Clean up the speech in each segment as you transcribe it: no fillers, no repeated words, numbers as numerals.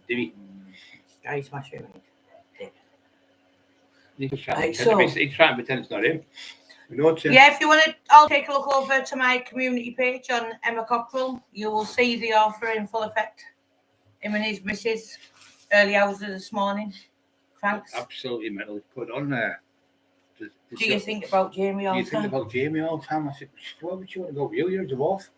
Divvy. Guys, smash it. He's trying to pretend it's not him. Yeah, if you want to, I'll take a look over to my community page on Emma Cockerill. You will see the offer in full effect. Him and his missus, early hours of this morning. Thanks. Absolutely mental. Put on there. Do you think about Jamie all the time? Do you think about Jamie all the time? I said, why would you want to go with you? You're a dwarf.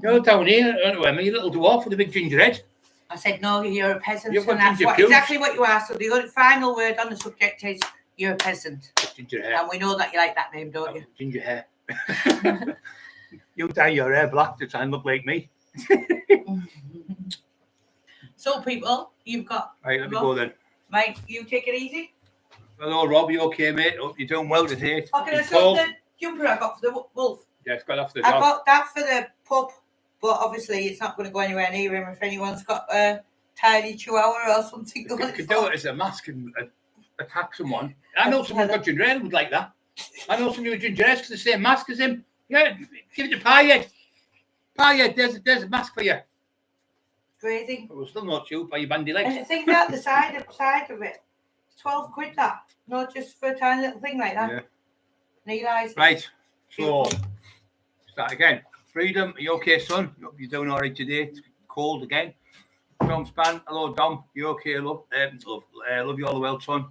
You're down here, aren't you, Emma? You're a little dwarf with a big ginger head. I said, no, you're a peasant. You've got and that's ginger exactly what you are. So the final word on the subject is you're a peasant. Ginger hair. And we know that you like that name, don't you? Ginger hair. You dye your hair black to try and look like me. So, people, you've got... Right, let me go then. Mike, you take it easy. Hello, Rob. You okay, mate? Hope you're doing well today. Okay, so the jumper I got for the wolf. Yeah, it's got off the dog. I got that for the pup, but obviously it's not going to go anywhere near him if anyone's got a tiny chihuahua or something. You could do it as a mask and attack someone. I know someone got ginger hair would like that. I know someone with ginger hair has the same mask as him. Yeah, give it to Piehead. Piehead, there's a mask for you. Crazy. But we'll still not shoot by your bandy legs. And I think that the side of it, 12 quid that. Not just for a tiny little thing like that. Yeah. Need eyes. Right, so start again. Freedom, are you okay, son? Hope you're doing all right today. It's cold again. Dom Span, hello, Dom. You okay, love? Love you all the well, son.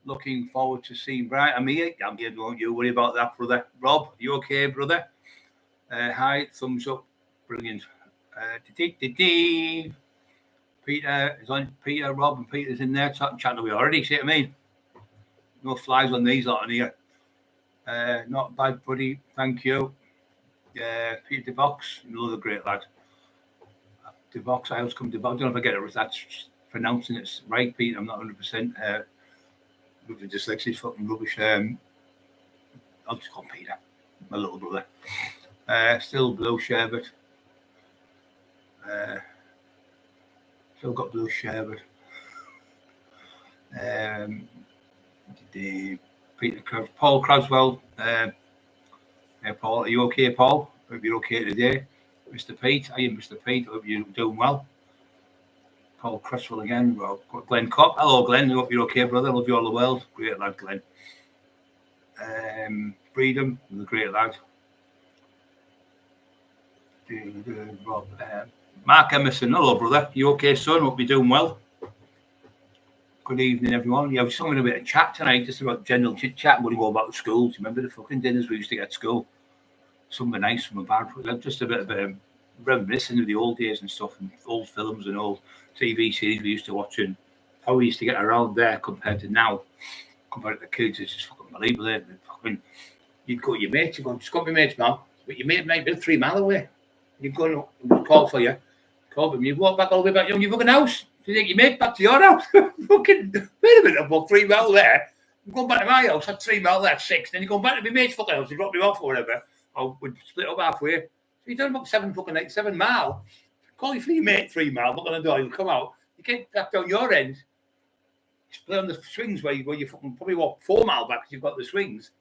Looking forward to seeing Brian. I'm here. Don't you worry about that, brother. Rob, you okay, brother? Hi, thumbs up. Brilliant. Peter is on. Peter, Rob, and Peter's in there chatting away already. See what I mean? No flies on these lot in here. Not bad, buddy. Thank you. Peter DeVox, another great lad. DeVox, I always come DeVox. I don't know if I get it. That's pronouncing it right, Peter. I'm not 100%. With the dyslexia, fucking rubbish. I'll just call him Peter, my little brother. Still blue sherbet. Still got blue sherbet. Peter Krabs, Paul Craswell. Paul, are you okay, Paul? Hope you're okay today. Mr. Pete, are you Mr. Pete? Hope you're doing well. Paul Cresswell again. Well, Glenn Cobb. Hello, Glenn. Hope you're okay, brother. Love you all the world. Great lad, Glenn. Freedom, the great lad. Rob, Mark Emerson. Hello, brother. You okay, son? Hope you're doing well. Good evening, everyone. Yeah, we're just having a bit of chat tonight, just about general chit chat. We're going to go about the schools. Remember the fucking dinners we used to get at school? Some were nice, some were bad. Just a bit of reminiscing of the old days and stuff, and old films and old TV series we used to watch, and how we used to get around there compared to now. Compared to the kids, it's just fucking unbelievable. You'd go to your mates, you'd go, just go to my mates, man. But your mate might be 3 mile away. You'd go and call for you. Call them, you'd walk back all the way back to your fucking house. You take your mate back to your house. Fucking, wait a minute, I've walked 3 mile there. I'm going back to my house, that's 3 mile there, 6. Then you go back to my mate's fucking house, you drop me off or whatever. Or we'd split up halfway. So you've done about 7 mile. Call you for your mate 3 mile, knock on the door, he'll come out. You get back down your end. Split on the swings where you fucking probably walk 4 mile back because you've got the swings.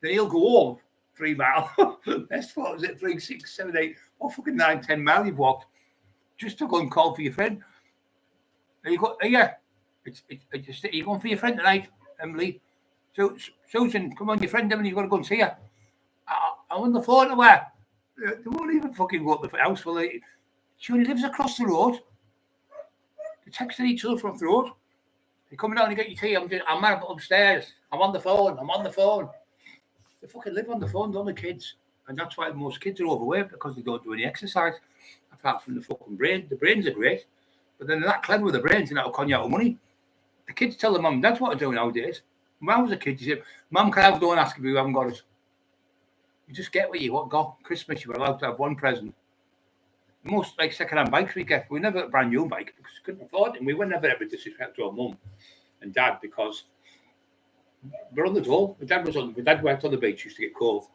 Then he'll go home 3 mile. That's what was it, 3, 6, 7, 8, fucking 9, 10 mile you've walked. Just to go and call for your friend. There you go. Yeah. Are you going for your friend tonight, Emily? So, Susan, come on, your friend, Emily, you've got to go and see her. I'm on the phone to her. They won't even fucking go to the house. She only lives across the road. They're texting each other from the road. You're coming down to get your tea. I'm upstairs. I'm on the phone. They fucking live on the phone, don't the kids? And that's why most kids are overweight, because they don't do any exercise. Apart from the fucking brain. The brains are great. But then they're not clever with the brains, and that'll con you out of money. The kids tell their mum and dad what to do nowadays. When I was a kid, you said, Mum, can I have, don't ask if you haven't got it. You just get what you got. Christmas, you were allowed to have one present. Most like second-hand bikes we get, we never got a brand new bike because we couldn't afford it, and we were never ever disrespect to our mum and dad because we're on the dole. My dad worked on the beach, used to get cold,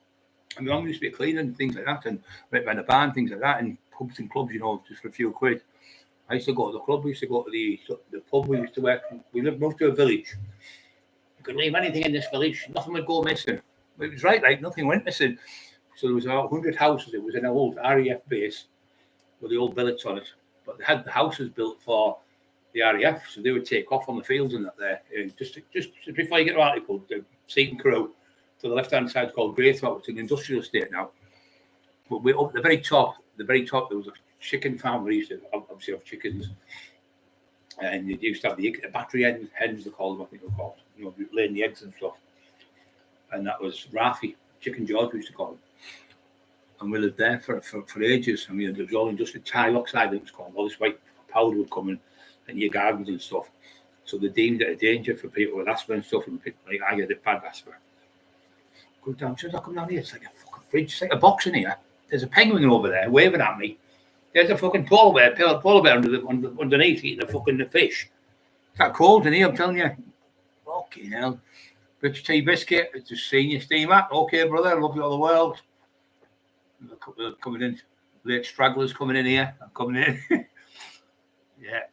and my mum used to be cleaning and things like that, and went around the bar and things like that, and pubs and clubs, just for a few quid. I used to go to the club. We used to go to the pub. We used to work. We moved to a village. You could leave anything in this village. Nothing would go missing. It was right, like nothing went missing. So there was about 100 houses. It was an old RAF base with the old billets on it. But but they had the houses built for the RAF, so they would take off on the fields and that there. Just before you get to Article, the Seaton Crew, to the left-hand side called Greythorpe, it's an industrial estate now. But we're up at the very top, there was a chicken farm where we used to obviously have chickens. And they used to have the battery hens, they call them, I think they're called, laying the eggs and stuff. And that was Rafi, Chicken George, we used to call him. And we lived there for ages. I mean, there was all industrial tile oxide, it was called. All this white powder would come in your gardens and stuff. So they deemed it a danger for people with asthma and stuff. And like I had a bad asthma. Go down, should I come down here? It's like a fucking fridge, it's like a box in here. There's a penguin over there waving at me. There's a fucking polar bear underneath eating the fish. It's that cold in here, I'm telling you. Fucking hell. Rich tea biscuit, it's just senior steamer. Okay, brother, love you all the world. They're coming in, late stragglers coming in here. I'm coming in. Yeah,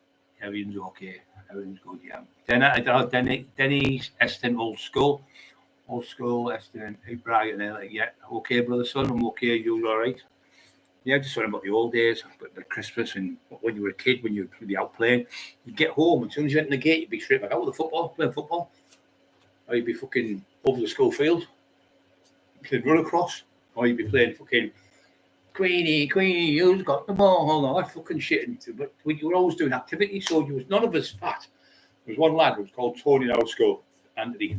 everything's okay. Everything's good, yeah. Denny's, Eston, old school, Eston, hey, Brian, there, like, yeah, okay, brother, son, I'm okay, you're all right. Yeah, just talking about the old days, but Christmas and when you were a kid, when you would be out playing, you'd get home, as soon as you went in the gate, you'd be straight back out with the football, playing football. Or you'd be fucking over the school field, you'd run across, or you'd be playing fucking Queenie, you've got the ball, hold on, I fucking shit. But you were always doing activities, so you was none of us fat. There was one lad who was called Tony in our school, Anthony.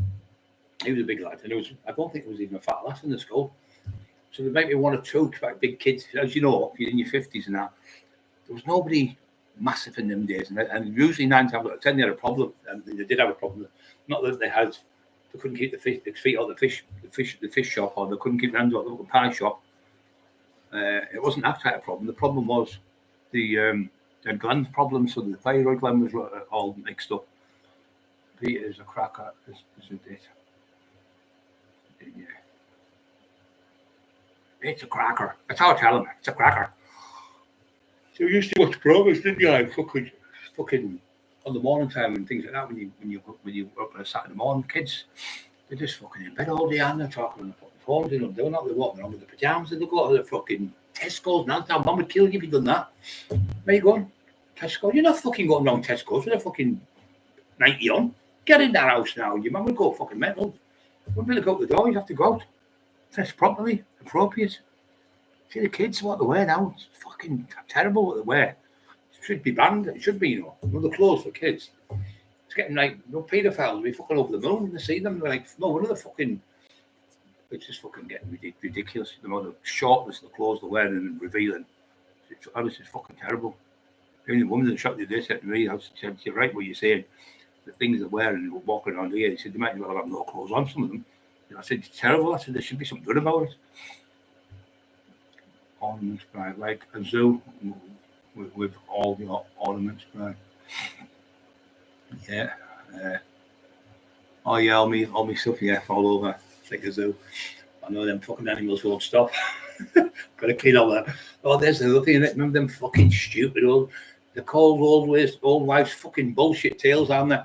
He was a big lad, and I don't think there was even a fat lass in the school. So there might be one or two quite big kids, as you know, if you're in your 50s and that. There was nobody massive in them days, and usually 9 times out of 10 they had a problem, and they did have a problem. Not that they couldn't keep the feet out of the fish shop, or they couldn't keep their hands out of the little pie shop. It wasn't that type of problem. The problem was the gland problem, so the thyroid gland was all mixed up. Peter's a cracker, is a bit. Yeah. It's a cracker. That's how I tell him. It's a cracker. So you used to watch programs, didn't you? Like fucking on the morning time and things like that. When you were up on a Saturday morning, kids, they're just fucking in bed all day and they're talking on the fucking phones. They're not really walking around with the pajamas. They go to the fucking Tesco's now. Mum would kill you if you done that. Where you going? Tesco? You're not fucking going around Tesco's with a fucking 90 on. Get in that house now. Your mum would go fucking mental. Wouldn't really go out the door. You'd have to go out. Dress properly, appropriate. See the kids, what they wear now. It's fucking terrible what they wear. It should be banned. It should be, the clothes for kids. It's getting like, paedophiles will be fucking over the moon when they see them. They're like, no, one of the fucking. It's just fucking getting ridiculous. The amount of shortness of the clothes they're wearing and revealing. It's honestly fucking terrible. Even the woman in the shop the other day said to me, she said, you're right what you're saying. The things they're wearing and walking around here, he said, they might as well have no clothes on, some of them. I said, it's terrible. I said, there should be something good about it. Ornaments, right? Like a zoo with all the ornaments, right? Yeah. Oh, yeah, all me stuff, yeah, all over. It's like a zoo. I know them fucking animals won't stop. Got to clean all that. Oh, there's the other thing, remember them fucking stupid they're called old wives fucking bullshit tales, aren't they?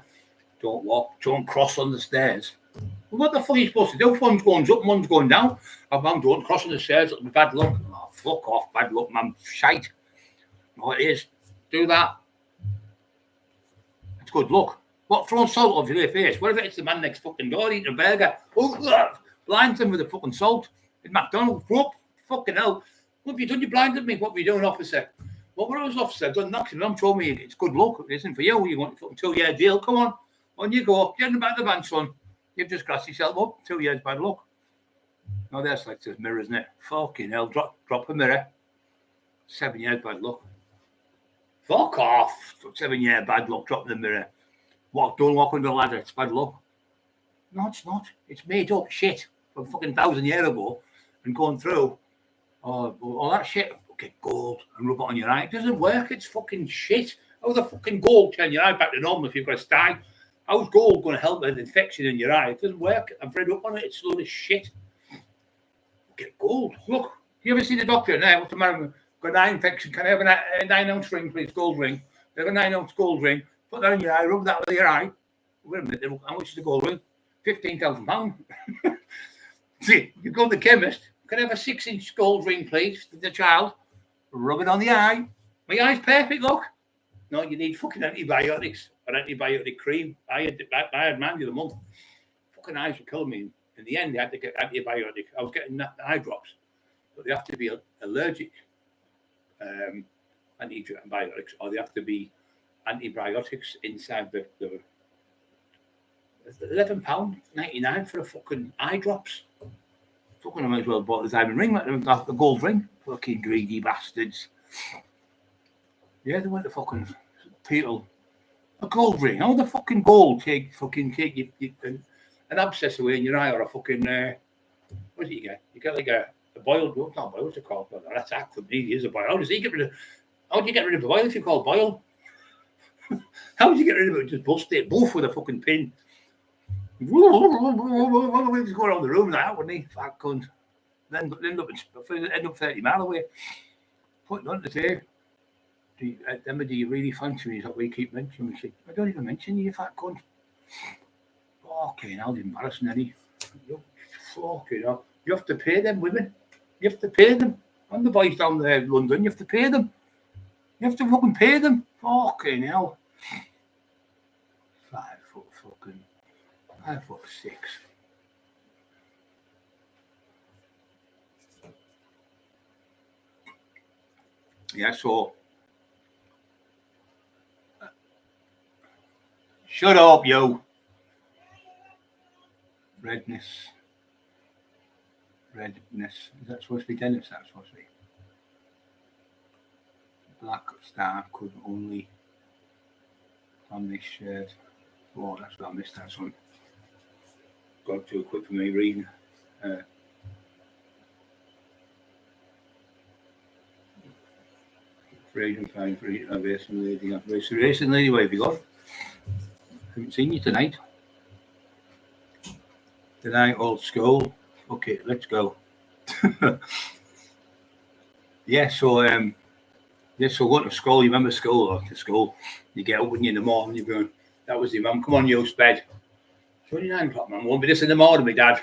Don't cross on the stairs. Well, what the fuck are you supposed to do? If one's going up, one's going down. Oh, man, don't cross on the stairs, it'll be bad luck. Oh, fuck off, bad luck, man. Shite. No, it is. Do that. It's good luck. What, throwing salt over your face? What if it's the man next fucking door eating a burger? Oh, blinds him with the fucking salt. In McDonald's, whoop, fucking hell. What have you done? You blinded me. What were you doing, officer? What was officer? I've done nothing. I'm told me it's good luck. It isn't for you. You want a fucking 2-year deal. Come on. On you go. Get in the back of the van, son. You've just grassed yourself up. 2 years bad luck. No, that's like this mirror, isn't it? Fucking hell. Drop a mirror. 7 years bad luck. Fuck off. 7 year bad luck. Drop the mirror. Don't walk under the ladder. It's bad luck. No, it's not. It's made up shit from fucking 1,000 years ago and going through all that shit. Get gold and rub it on your eye. It doesn't work. It's fucking shit. How's the fucking gold turn your eye back to normal if you've got a stag? How's gold going to help with an infection in your eye? It doesn't work. I've read up on it. It's a load of shit. Get gold. Look, you ever see the doctor now? What's the matter? Got an eye infection. Can I have a 9-ounce ring, please? Gold ring. I have a 9-ounce gold ring. Put that in your eye. Rub that with your eye. Wait a minute. How much is the gold ring? £15,000. See, you go to the chemist. Can I have a 6-inch gold ring, please, for the child? Rub it on the eye. My eye's perfect, look. No, you need fucking antibiotics or antibiotic cream. I had mine the other month. Fucking eyes were killing me. In the end, they had to get antibiotic. I was getting eye drops, but they have to be allergic antibiotics, or they have to be antibiotics inside the £11.99 for a fucking eye drops. Fucking I might as well bought the diamond ring, the gold ring. Fucking greedy bastards. Yeah, they went to fucking people. A gold ring. How the fucking gold take an abscess away in your eye, or a fucking what do you get? You get like a boiled, well, not boiled, what's it called? Well, that's that for me. He is a boil. How do you get rid of a boil if you call boil? How do you get rid of it? Just bust it, both with a fucking pin. He's going around the room like that, wouldn't he? Fat cunt. Then end up 30 miles away. Putting on the tape. Emma, do you really fancy me? Is that what you keep mentioning me? I don't even mention you, fat cunt. Fucking hell, embarrassing, Eddie. Fucking hell. You have to pay them women. You have to pay them. And the boys down there in London, you have to pay them. You have to fucking pay them. Fucking hell. 5'6". Yeah, so shut up, yo. Redness. Is that supposed to be Dennis? That's supposed to be. Black star could only on this shirt. Oh, that's what I missed that one. Got too quick for me reading. Racing lady, where have you got? Haven't seen you tonight. Tonight, old school. Okay, let's go. So going to school. You remember school? Or to school, you get up when you're in the morning. You're going, that was the mum. Come on, you bed. 29 o'clock, man. Won't be this in the morning, my dad.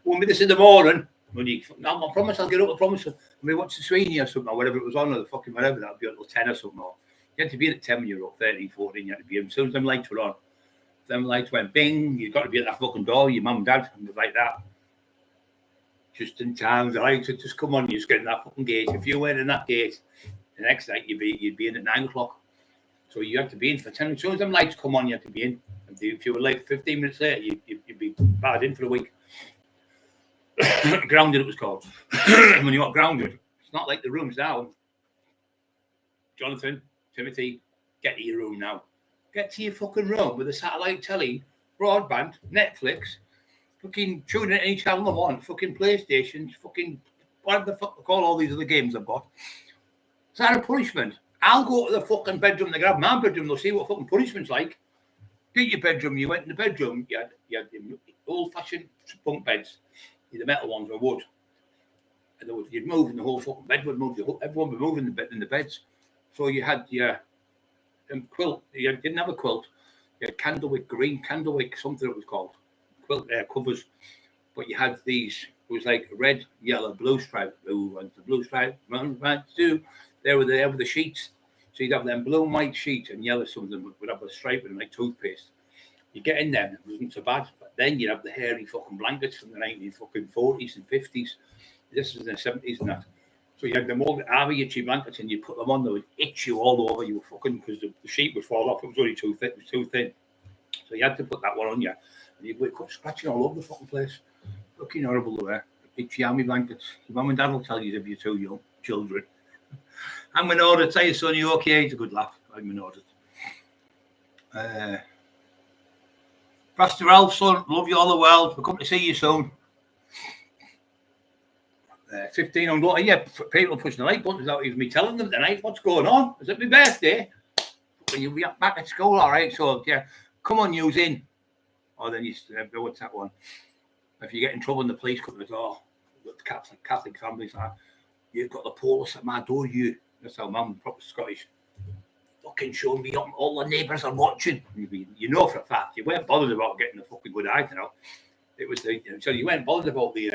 Won't be this in the morning. I promise I'll get up. I promise. I mean, what's the Sweeney or something, or whatever it was on, or the fucking whatever, that'll be until 10 or something. Or you had to be in at 10 when you were up, 13, 14, you had to be in. As soon as them lights were on, them lights went bing, you've got to be at that fucking door, your mum and dad, and it was like that. Just in time, the lights would just come on, you just get in that fucking gate. If you weren't in that gate, the next night you'd be in at 9 o'clock. So you had to be in for 10. As soon as them lights come on, you had to be in. And if you were late 15 minutes later, you'd be bad in for a week. Grounded, it was called. When you got grounded, it's not like the rooms now. Jonathan, Timothy, get to your room now. Get to your fucking room with a satellite telly, broadband, Netflix, fucking tune in any channel I want, fucking PlayStation, fucking whatever the fuck I call all these other games I've got. Is that a punishment? I'll go to the fucking bedroom, they grab my bedroom, they'll see what fucking punishment's like. Get your bedroom, you went in the bedroom, you had old-fashioned bunk beds. The metal ones were wood. And you'd move and the whole fucking bed would move. Everyone would move in the beds. So you had your quilt. You didn't have a quilt. You had green candlewick, something it was called. Quilt covers. But you had these, it was like red, yellow, blue stripe. Blue and the blue stripe, right, two. They were the sheets. So you'd have them blue and white sheets and yellow, some of them would have a stripe and like toothpaste. You get in there, it wasn't so bad. But then you'd have the hairy fucking blankets from the 1940s and 50s. This was in the 70s and that. So you had them all, army itchy blankets, and you put them on, they would itch you all over. You were fucking, because the sheet would fall off. It was only too thick, it was too thin. So you had to put that one on you. And you'd wake up scratching all over the fucking place. Looking horrible to wear. Itchy army blankets. Your mum and dad will tell you if you're too young, children. I'm an order, tell your son, you okay? It's a good laugh. I'm an order. Pastor Ralph, son, love you all the world. We'll come to see you soon. 15 on water. Yeah, people pushing the like buttons without even me telling them tonight what's going on. Is it my birthday? When you be back at school, all right. So, yeah, come on, use in. Or then you what's that one? If you get in trouble and the police come to the door, the Catholic families like, you've got the police at my door, you. That's how mum, proper Scottish. Fucking show me up, all the neighbours are watching. You know for a fact, you weren't bothered about getting the fucking good eye, you know. It was so you weren't bothered about the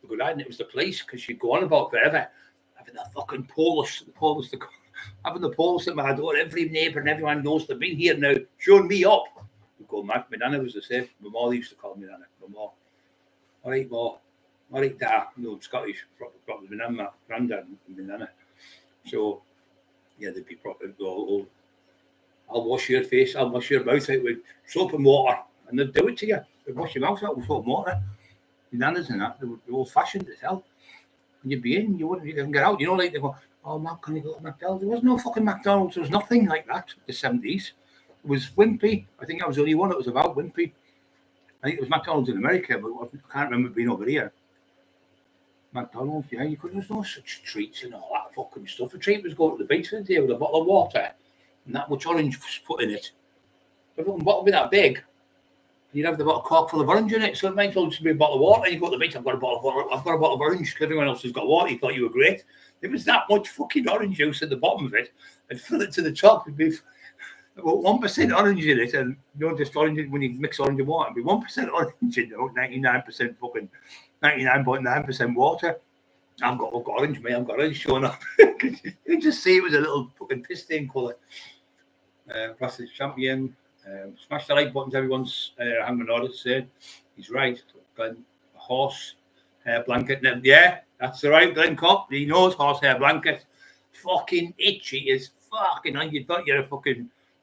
good eye, and it was the police, because you'd go on about forever having that fucking police, having the post at my door. Every neighbour and everyone knows they've been here now, showing me up. We go mad. My nana was the same. My mom used to call me nana. My mom. All right, Ma. All right, Dad. No, Scottish. Probably my nana, my granddad, and my nana. So, yeah, they'd be proper. I'll wash your face. I'll wash your mouth out with soap and water. And they'd do it to you. They'd wash your mouth out with soap and water. The nanas and that, they were old-fashioned as hell. And you'd be in, you couldn't get out. You know, like they go, oh, Matt, can you go to McDonald's? There was no fucking McDonald's. There was nothing like that in the 70s. It was Wimpy. I think that was the only one that was about Wimpy. I think it was McDonald's in America, but I can't remember being over here. McDonald's, yeah, you couldn't, there's no such treats and all that fucking stuff. A treat was going to the beach with a bottle of water and that much orange was put in it. The fucking bottle would be that big. You'd have the bottle cork full of orange in it, so it might as well just be a bottle of water. And you go to the beach, I've got a bottle of orange, because everyone else has got water. You thought you were great. There was that much fucking orange juice at the bottom of it, and fill it to the top. It'd be about 1% orange in it, and you know, just orange when you mix orange and water, it'd be 1% orange in it, 99% fucking 99.9% water. I've got orange, mate. I've got orange showing up. You just see it was a little fucking piss stain colour. Classic champion. Smash the like buttons, everyone's hanging on it, saying he's right. Glenn, horse hair blanket. Yeah, that's the right Glenn Cock. He knows horse hair blanket. Fucking itchy as fucking. And you thought you're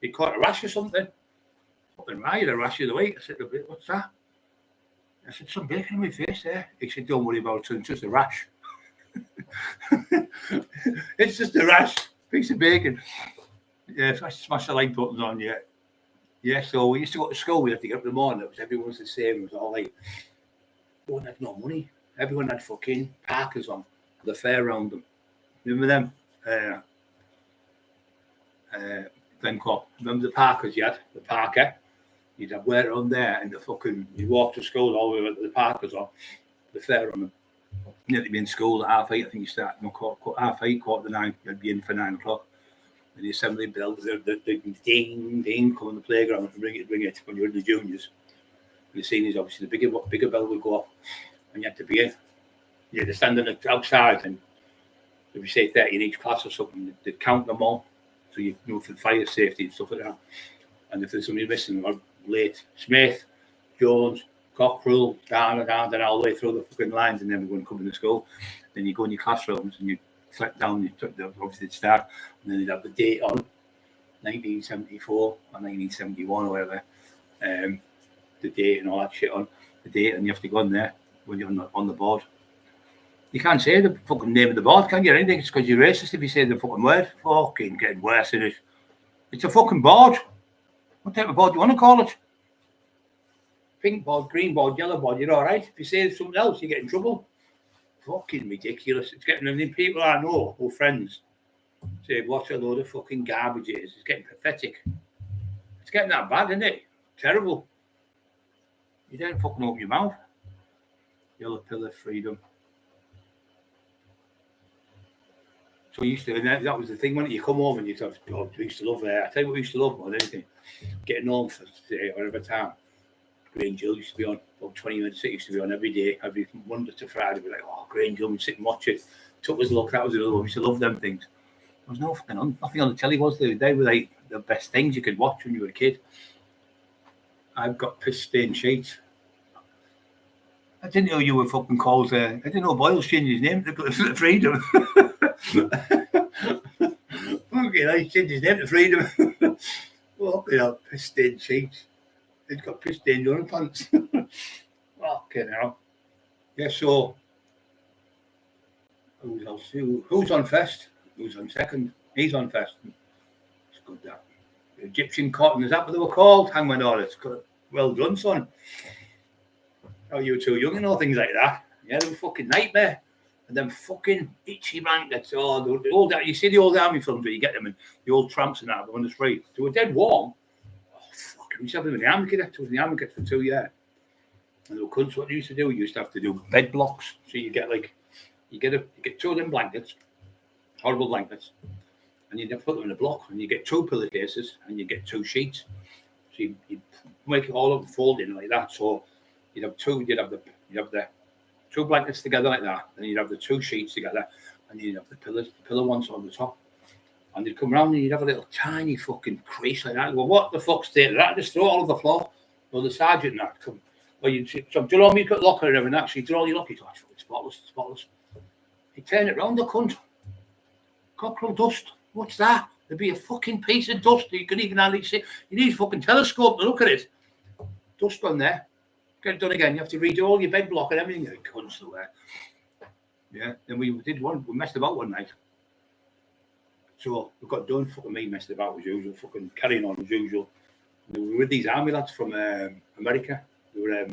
you caught a rash or something. Fucking right, a rash of the week. I said, what's that? I said, some bacon in my face there. He said, don't worry about it, it's just a rash. It's just a rash. Piece of bacon. Yeah, smash the like buttons on, yeah. Yeah, so we used to go to school. We had to get up in the morning. Everyone was the same. It was all like, no one had no money. Everyone had fucking parkers on. The fair around them. Remember them? Glencoe. Remember the parkers you had? The parker. You'd have wear on there and you walk to school all the way with the parkers on. The fair on them. You had to be in school at 8:30. I think you start 8:30, 8:45. You'd be in for 9 o'clock. And the assembly bells, the ding, ding, come on the playground and bring it when you're in the juniors. And the seniors, obviously, the bigger bell would go off, and you had to be in. You had to stand outside, and if you say 30 in each class or something, they'd count them all, so you know for fire safety and stuff like that. And if there's somebody missing or late, Smith, Jones, Cockerill, down, then all the way through the fucking lines, and then we're going to come into school. Then you go in your classrooms and you select down, obviously it'd start, and then you'd have the date on, 1974 or 1971 or whatever, the date and all that shit on, the date, and you have to go on there when you're on the board. You can't say the fucking name of the board, can you, or anything? It's because you're racist if you say the fucking word. Fucking getting worse, isn't it? It's a fucking board. What type of board do you want to call it? Pink board, green board, yellow board, you're all right. If you say something else, you get in trouble. Fucking ridiculous. It's getting, I mean, people I know, or friends, say, what a load of fucking garbage it is. It's getting pathetic. It's getting that bad, isn't it? Terrible. You don't fucking open your mouth. Yellow pillar, freedom. So you used to, and that was the thing, when you come home and you thought, God, we used to love I tell you what we used to love more than anything. Getting home for today, whatever time. Grange Hill used to be on, about 20 minutes, it used to be on every day, every Monday to Friday. We'd be like, oh, Grange Hill, we'd sit and watch it. Took us a look, that was another one. We used to love them things. There was nothing on the telly, was there? They were like the best things you could watch when you were a kid. I've got piss stained sheets. I didn't know you were fucking called, I didn't know Boyle's changed his name to Freedom. Okay, I changed his name to Freedom. Well, you know, piss stained sheets. He's got piss stained underpants. Fucking hell. Yeah, so who's on first? Who's on second? He's on first. It's good that. Egyptian cotton, is that what they were called? Hang on, all it's good. Well done, son. Oh, you were too young and all things like that. Yeah, they were fucking nightmare. And then fucking itchy blankets. Oh, the old, you see the old army films where you get them and the old tramps and that, the one that's free. They were dead warm. Oh, fuck. We used to have them in the army kit. I was in the army kit for 2 years. And they were cunts. What they used to do, you used to have to do bed blocks. So you get like, you get 2 of them blankets, horrible blankets, and you put them in a block, and you get 2 pillowcases, and you get 2 sheets. So you make it all up and fold in like that. So you'd have the 2 blankets together like that, then you'd have the 2 sheets together, and you'd have the pillow ones on the top. And they'd come round and you'd have a little tiny fucking crease like that. Well, what the fuck's state of that? Just throw it all over the floor. Well, the sergeant and that come. Well, you'd say, so, do you know what I mean? You've got locker and everything. Actually, do you know your locker? It's spotless, spotless. You turn it round, the cunt. Cockerill dust. What's that? There'd be a fucking piece of dust that you could even hardly see. You need a fucking telescope to look at it. Dust on there. Get it done again. You have to redo all your bed block and everything. You cunts there. Yeah. Then we did one. We messed about one night. So we got done. Fucking me messed about as usual. Fucking carrying on as usual. And we were with these army lads from America. They were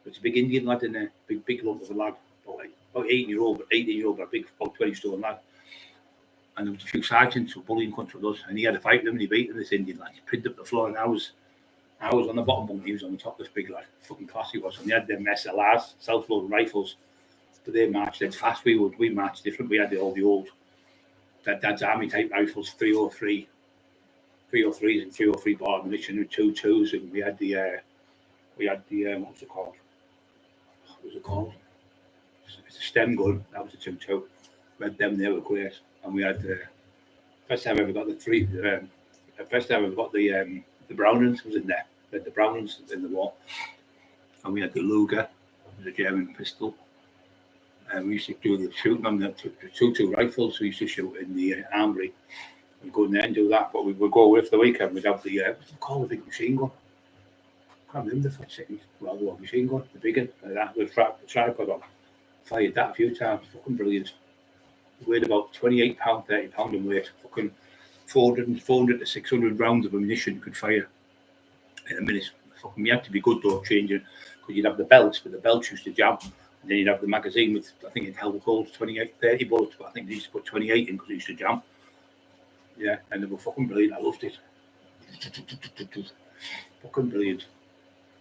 it's a big Indian lad in there. Big lump of a lad. About 18-year-old, but a big, about 20-stone lad. And there was a few sergeants who were bullying cunts with us, and he had a fight with them, and he beat them, this Indian lad. He pinned up the floor, and I was on the bottom bunk, he was on the top, this big lad. Fucking class he was. And they had them SLRs, self-loading rifles. But they marched dead fast. We marched different. We had all the old Dad's army type rifles, 303s and 303 bar ammunition and 2.2s, and we had the what was it called? What was it called? It's a stem gun. That was a 2.2. We had them. They were great. And we had first time I ever got the Brownings was in there. We had the Brownings in the war, and we had the Luger, it was a German pistol. And we used to do the shooting on the 2.2 rifles. We used to shoot in the armory. We'd go in there and do that, but we would go away for the weekend. We'd have the what's it called, the big machine gun. I can't remember the fucking machine gun, the big one like that. With the tripod on. Fired that a few times. Fucking brilliant. Weighed about 28 pound, 30 pound in weight. Fucking 400 to 600 rounds of ammunition you could fire in a minute. Fucking, you had to be good though, changing, because you'd have the belts, but the belts used to jam. And then you'd have the magazine with, I think it held 28, 30 bullets, but I think they used to put 28 in because it used to jam. Yeah, and they were fucking brilliant. I loved it. Fucking brilliant.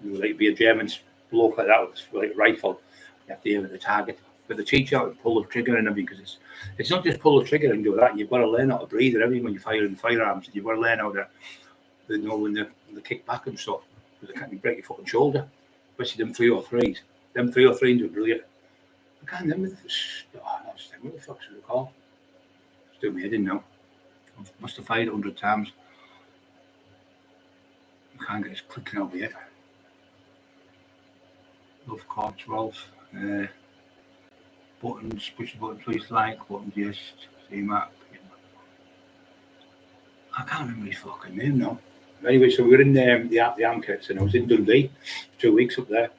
You were like be a German bloke like that with like a rifle. You have to aim at the target. But the teacher would pull the trigger and everything, because it's not just pull the trigger and do that. You've got to learn how to breathe and everything when you're firing firearms. You've got to learn how to, when they kick back and stuff, because they can't break your fucking shoulder. Especially them 303s. Them 303s were brilliant. I can't remember what the fuck's it called? It's doing my head in now. I must have fired 100 times. I can't get it clicking over yet. Love cord 12. Buttons, push the button, please like, buttons, yes, see map. I can't remember his fucking name now. Anyway, so we were in the arm kits, and I was in Dundee 2 weeks up there,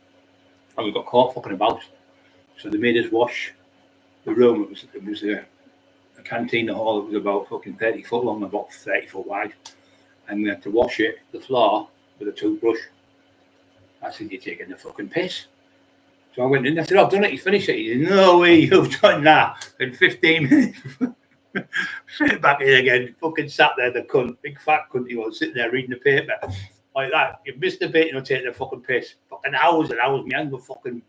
and we got caught fucking about. So they made us wash the room. It was a canteen, the hall. It was about fucking 30 foot long, about 30 foot wide, and we had to wash the floor with a toothbrush. I said, "You're taking the fucking piss." So I went in. I said, "I've done it. You finished it." He said, "No way, you've done that in 15 minutes." Straight back in again. Fucking sat there, the cunt, big fat cunt he was, sitting there reading the paper like that. You missed the bit, and you're taking the fucking piss. Fucking hours and hours. My hands were fucking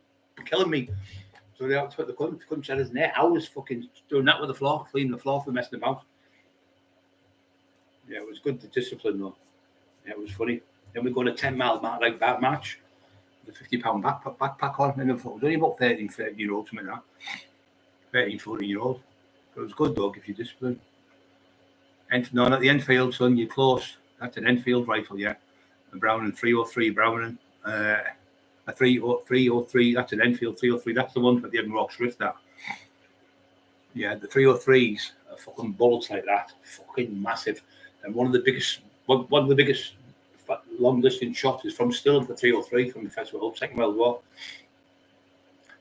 killing me. So they had to put the cunt said us in there. Hours fucking doing that with the floor, cleaning the floor for messing about. Yeah, it was good, the discipline though. Yeah, it was funny. Then we go to 10-mile like that match. The £50 backpack on, and it was only about 13-year-old, something like that. 13, 14-year-old. But it was good though, if you discipline. No, not the Enfield, son, you're close. That's an Enfield rifle, yeah. A Browning 303 Browning. A 303, that's an Enfield 303. That's the one that the Edinburgh Swift that. Yeah, the 303s are fucking bullets like that. Fucking massive. And one of the biggest long distance shots is from still the 303 from the First World, Second World War.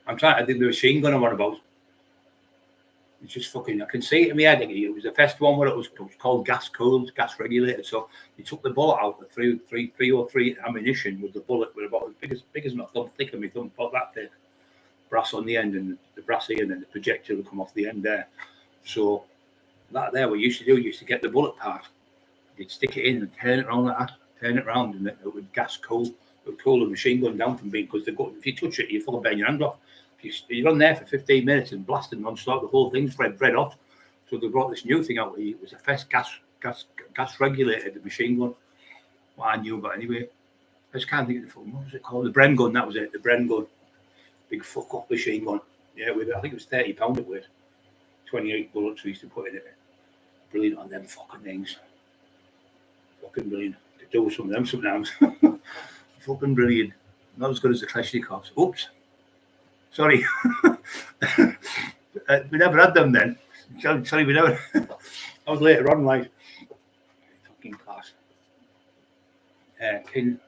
I'm trying to think the machine gun I'm on about. It's just fucking, I can see it in my head. It was the first one where it was called gas cooled, gas regulated. So they took the bullet out, the 303 ammunition with the bullet with about as big as my thumb, thick as my thumb, about that thick. Brass on the end and the brassy, and then the projectile would come off the end there. So that there, what you used to do, you used to get the bullet part. You'd stick it in and turn it around like that, turn it around, and it would gas cool. It would cool the machine gun down from being, because if you touch it, you fucking burn your hand off. You're on there for 15 minutes and blasting non-stop, the whole thing's red hot. So they brought this new thing out. It was the first gas regulated machine gun. What I knew about anyway. I just can't think of the full, what was it called? The Bren gun, that was it. The Bren gun. Big fuck up machine gun. Yeah, I think it was £30 it weighed. 28 bullets we used to put in it. brilliant on them fucking things. Fucking brilliant. They do some of them sometimes. Fucking brilliant. Not as good as the Kalashnikovs. Oops. Sorry. We never had them then. Sorry, we never. I was later on, like, fucking class. Ken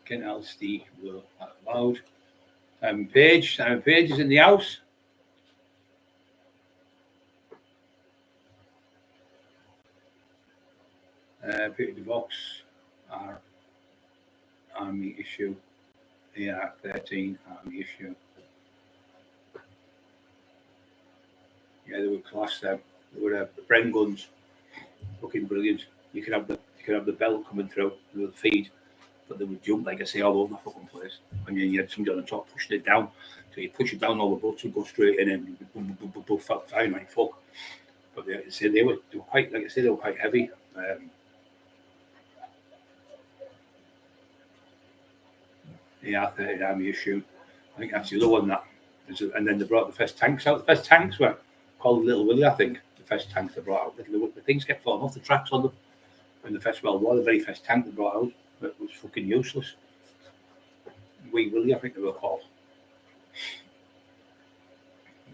Elstee were allowed. Simon Page is in the house. Peter DeVox, our army issue. AR-13 army issue. Yeah, they were class them. They were Bren guns. Fucking brilliant. You could have the belt coming through with the feed, but they would jump, like I say, all over the fucking place. And then you had somebody on the top pushing it down. So you push it down, all the bullets would go straight in and boom, felt fine like fuck. But they were quite, like I say, they were quite heavy. The AR-13 army issue. I think that's the other one and then they brought the first tanks out. The first tanks were called Little Willie, I think. The first tanks they brought out. The things kept falling off the tracks on them. In the First World War, the very first tank they brought out, it was fucking useless. Wee Willie, I think they were called.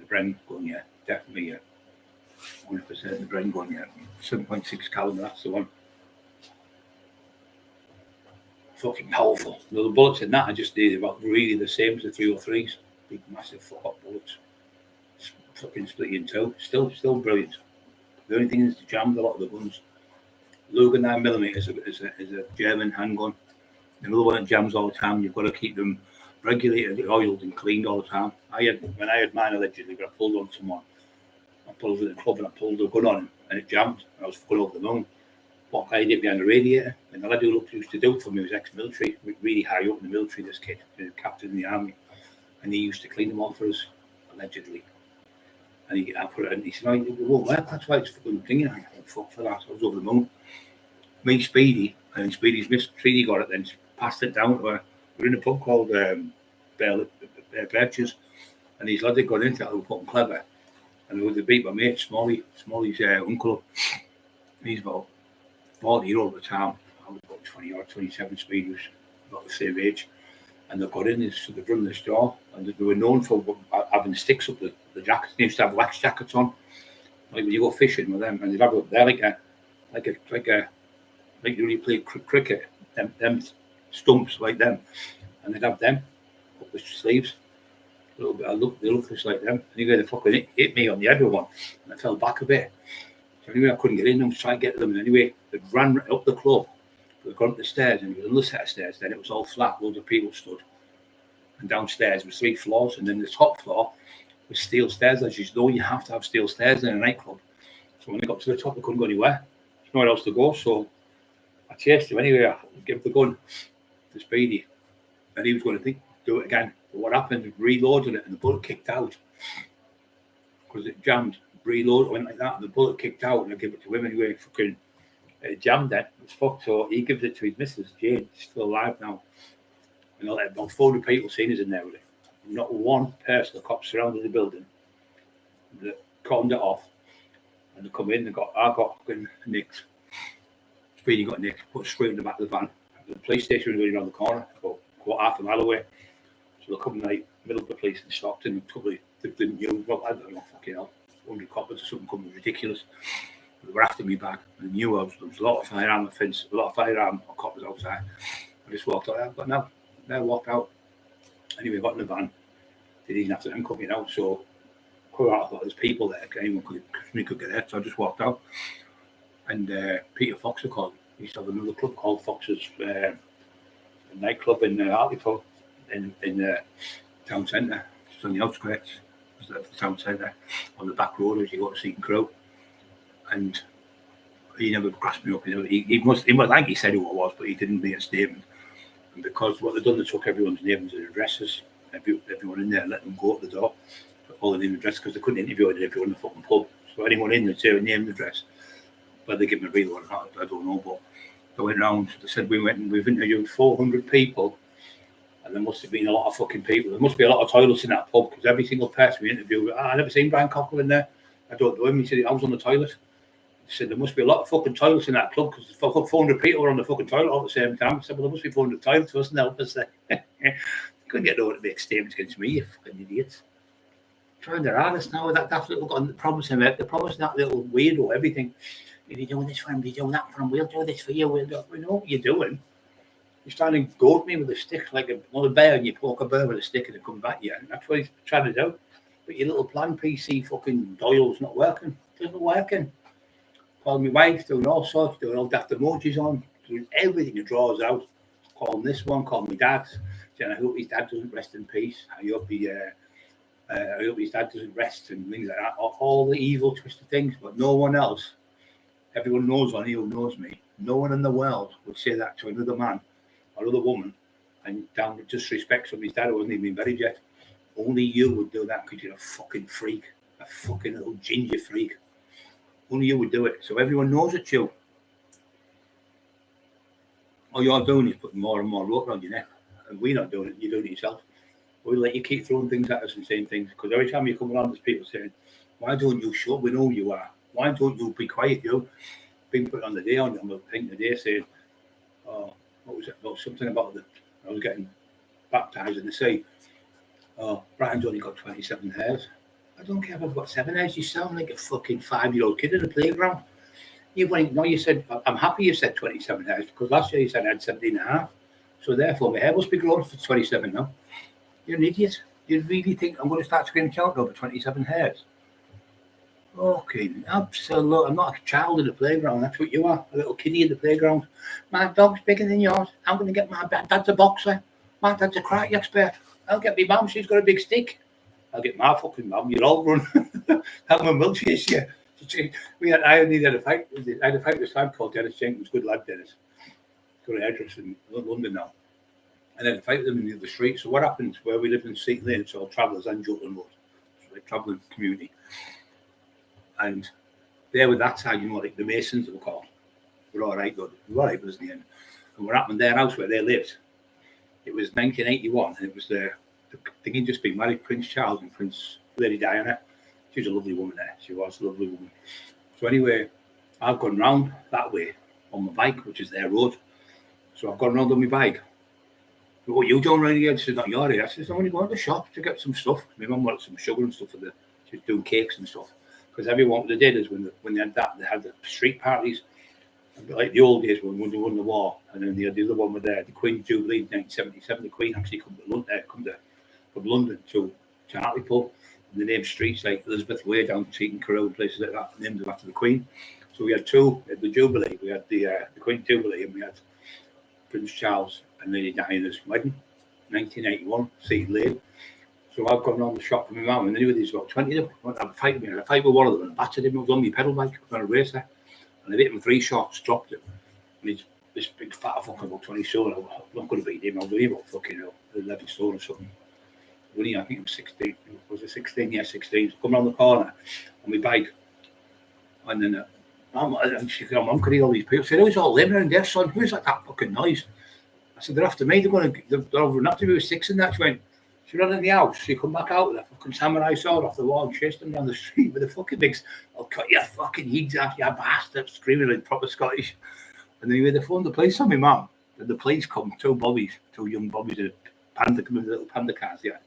The Bren gun, yeah, definitely, yeah. 100% the Bren gun, yeah. 7.6 caliber, that's the one. Fucking powerful. The bullets in that I just did about really the same as the 303s. Big, massive fuck-up bullets. Fucking split in two. Still brilliant. The only thing is to jam a lot of the guns. Luger 9mm is a German handgun. Another one that jams all the time. You've got to keep them regulated, oiled, and cleaned all the time. When I had mine allegedly, I pulled on someone. I pulled with the club and I pulled the gun on him, and it jammed. And I was fucking over the moon. What I did behind the radiator, and the lad who used to do it for me was ex-military, really high up in the military. This kid, captain in the army, and he used to clean them all for us, allegedly. And I put it in. He said, "No, it won't work. That's why it's fucking thing." I thought, "Fuck for that." I was over the moon. Me, Speedy, and Speedy's Miss Treaty got it, then passed it down to her. We were in a pub called Birches, and these lads had got into it, they were fucking clever. And they beat my mate, Smalley's uncle. He's about 40-year-old at the time. I was about 20 or 27, Speedy was about the same age. And they got in, so they'd run the store, and they were known for having sticks up the jackets. They used to have wax jackets on, like when you go fishing with them, and they'd have they're like when you play cricket, them stumps like them, and they'd have them up the sleeves. A little bit, they look just like them. Anyway, they fucking hit me on the head with one, and I fell back a bit. So anyway, I couldn't get in them, try to get to them. And anyway, they ran up the club, they got up the stairs, and it was another set of stairs. Then it was all flat, loads of people stood. And downstairs was 3 floors, and then the top floor was steel stairs. As you know, you have to have steel stairs in a nightclub. So when they got to the top, they couldn't go anywhere. There's nowhere else to go, so I chased him anyway. I gave the gun to Speedy, and he was going to do it again. But what happened? Reloaded it, and the bullet kicked out because it jammed. Reload went like that, and the bullet kicked out. And I gave it to him anyway. Fucking jammed then. It was fucked. So he gives it to his missus Jane. She's still alive now. And about 400 people seen us in there with it. Not one person. The cops surrounded the building. They cordoned it off, and they come in. I got fucking nicked. Speedy got nicked, put straight in the back of the van. The police station was going around the corner, about half a mile away. So they come like middle of the police in Stockton and took they didn't use, well, I don't know, fucking hell, 100 coppers or something, coming ridiculous. But they were after me back. They knew there was a lot of firearm offence, a lot of firearm coppers outside. I just walked out, but now they walked out. Anyway, got in the van. They didn't have to handcuff me now, so quite out, I thought there's people there, anyone could get there, so I just walked out. And Peter Fox called. He used to have another club called Fox's a nightclub in Hartlepool in the town centre. It's on the outskirts of the town centre, on the back road as you go to Seaton Crow. And he never grasped me up. He must like he said who I was, but he didn't make a statement. And because what they'd done, they took everyone's names and addresses. Everyone in there, let them go up the door, all the name and address, because they couldn't interview everyone in the fucking pub. So anyone in there, say a name and address. Whether they give me a real one or not, I don't know. But they went round. They said we've interviewed 400 people, and there must have been a lot of fucking people. There must be a lot of toilets in that pub, because every single person we interviewed, I never seen Brian Cockerill in there. I don't know him. He said I was on the toilet. said, there must be a lot of fucking toilets in that club because 400 people were on the fucking toilet all at the same time. I said, well, there must be 400 toilets, wasn't there? You couldn't get no one to make statements against me, you fucking idiots. Trying their hardest now with that daft little got promising that little weirdo everything. If you're doing this for him, you're doing that for him, we'll do this for you, we know what you're doing. You're trying to goad me with a stick like a bear, and you poke a bear with a stick and it comes back at you. And that's what he's trying to do. But your little plan PC fucking Doyle's not working. It isn't working. Calling my wife, doing all sorts, doing all daft emojis on, doing everything that draws out. Calling this one, calling my dad. Saying, I hope his dad doesn't rest in peace. I hope his dad doesn't rest and things like that. All the evil, twisted things, but no one else. Everyone knows on here who knows me. No one in the world would say that to another man or other woman and down with disrespect somebody's dad who wasn't even buried yet. Only you would do that because you're a fucking freak. A fucking little ginger freak. Only you would do it. So everyone knows it's you. All you're doing is putting more and more rope around your neck. And we're not doing it. You're doing it yourself. We'll let you keep throwing things at us and saying things. Because every time you come around, there's people saying, why don't you shut up? We know who you are. Why don't you be quiet, you? Being put on the day on the thing today saying, oh, what was it? About something about I was getting baptized in the sea. Oh, Brian's only got 27 hairs. I don't care if I've got 7 hairs. You sound like a fucking 5-year-old kid in the playground. You said, I'm happy you said 27 hairs because last year you said I had 17 and a half. So therefore, my hair must be growing for 27 now. You're an idiot. You really think I'm going to start screaming out over 27 hairs? Okay, absolutely. I'm not a child in the playground. That's what you are, a little kiddie in the playground. My dog's bigger than yours. I'm going to get my dad's a boxer. My dad's a karate expert. I'll get my mum. She's got a big stick. I'll get my fucking mum. You're all run. Help my mum chase you. I had a fight. I had a fight with this lad called Dennis Jenkins. Good lad, Dennis. Got an address in London now. And then I fight with them in the street. So what happens where we live in Seat Lane, so Travellers and Jutland Road, so like travelling community. And there with that side, like the Masons were called. We're all right, good. We're all right, wasn't the end. And what happened their house where they lived, it was 1981, and it was the thing had just been married, Prince Charles and Prince Lady Diana. She was a lovely woman there. She was a lovely woman. So anyway, I've gone round that way on my bike, which is their road. So I've gone round on my bike. What you doing around here? This is not your area. I said, I'm only going to the shop to get some stuff. My mum wanted some sugar and stuff for she was doing cakes and stuff. Because everyone, what they did is when they had that, they had the street parties, like the old days when they won the war. And then the other one was there, the Queen's Jubilee in 1977. The Queen actually come from London to Hartlepool. And they named streets like Elizabeth Way down to Cockerill, places like that, named them after the Queen. So we had two at the Jubilee. We had the Queen's Jubilee, and we had Prince Charles and Lady Diana's wedding, 1981, Seat Lane. So I've gone around the shop with my mum, and there was about 20 of them. I had a fight with me. I had a fight with one of them and battered him. I was on my pedal bike, on a racer. And I hit him 3 shots, dropped him. And he's this big fat fucker, about 20 stone. I'm not going to beat him. I was only about fucking 11 stone or something. I think it was 16. Was it 16? Yeah, 16. So come around the corner on my bike. And then she said, Mum, could hear all these people. I said, who's all living around there, son? Who's that fucking noise? I said, they're after me. They're over after me with 6 and that. She went, she ran in the house. She come back out with a fucking samurai sword off the wall and chased them down the street with a fucking big, I'll cut your fucking heads off, you bastard, screaming like proper Scottish. And then they phoned the police on my mum. And the police come, 2 young bobbies, a panda, come in with little panda cars, yeah.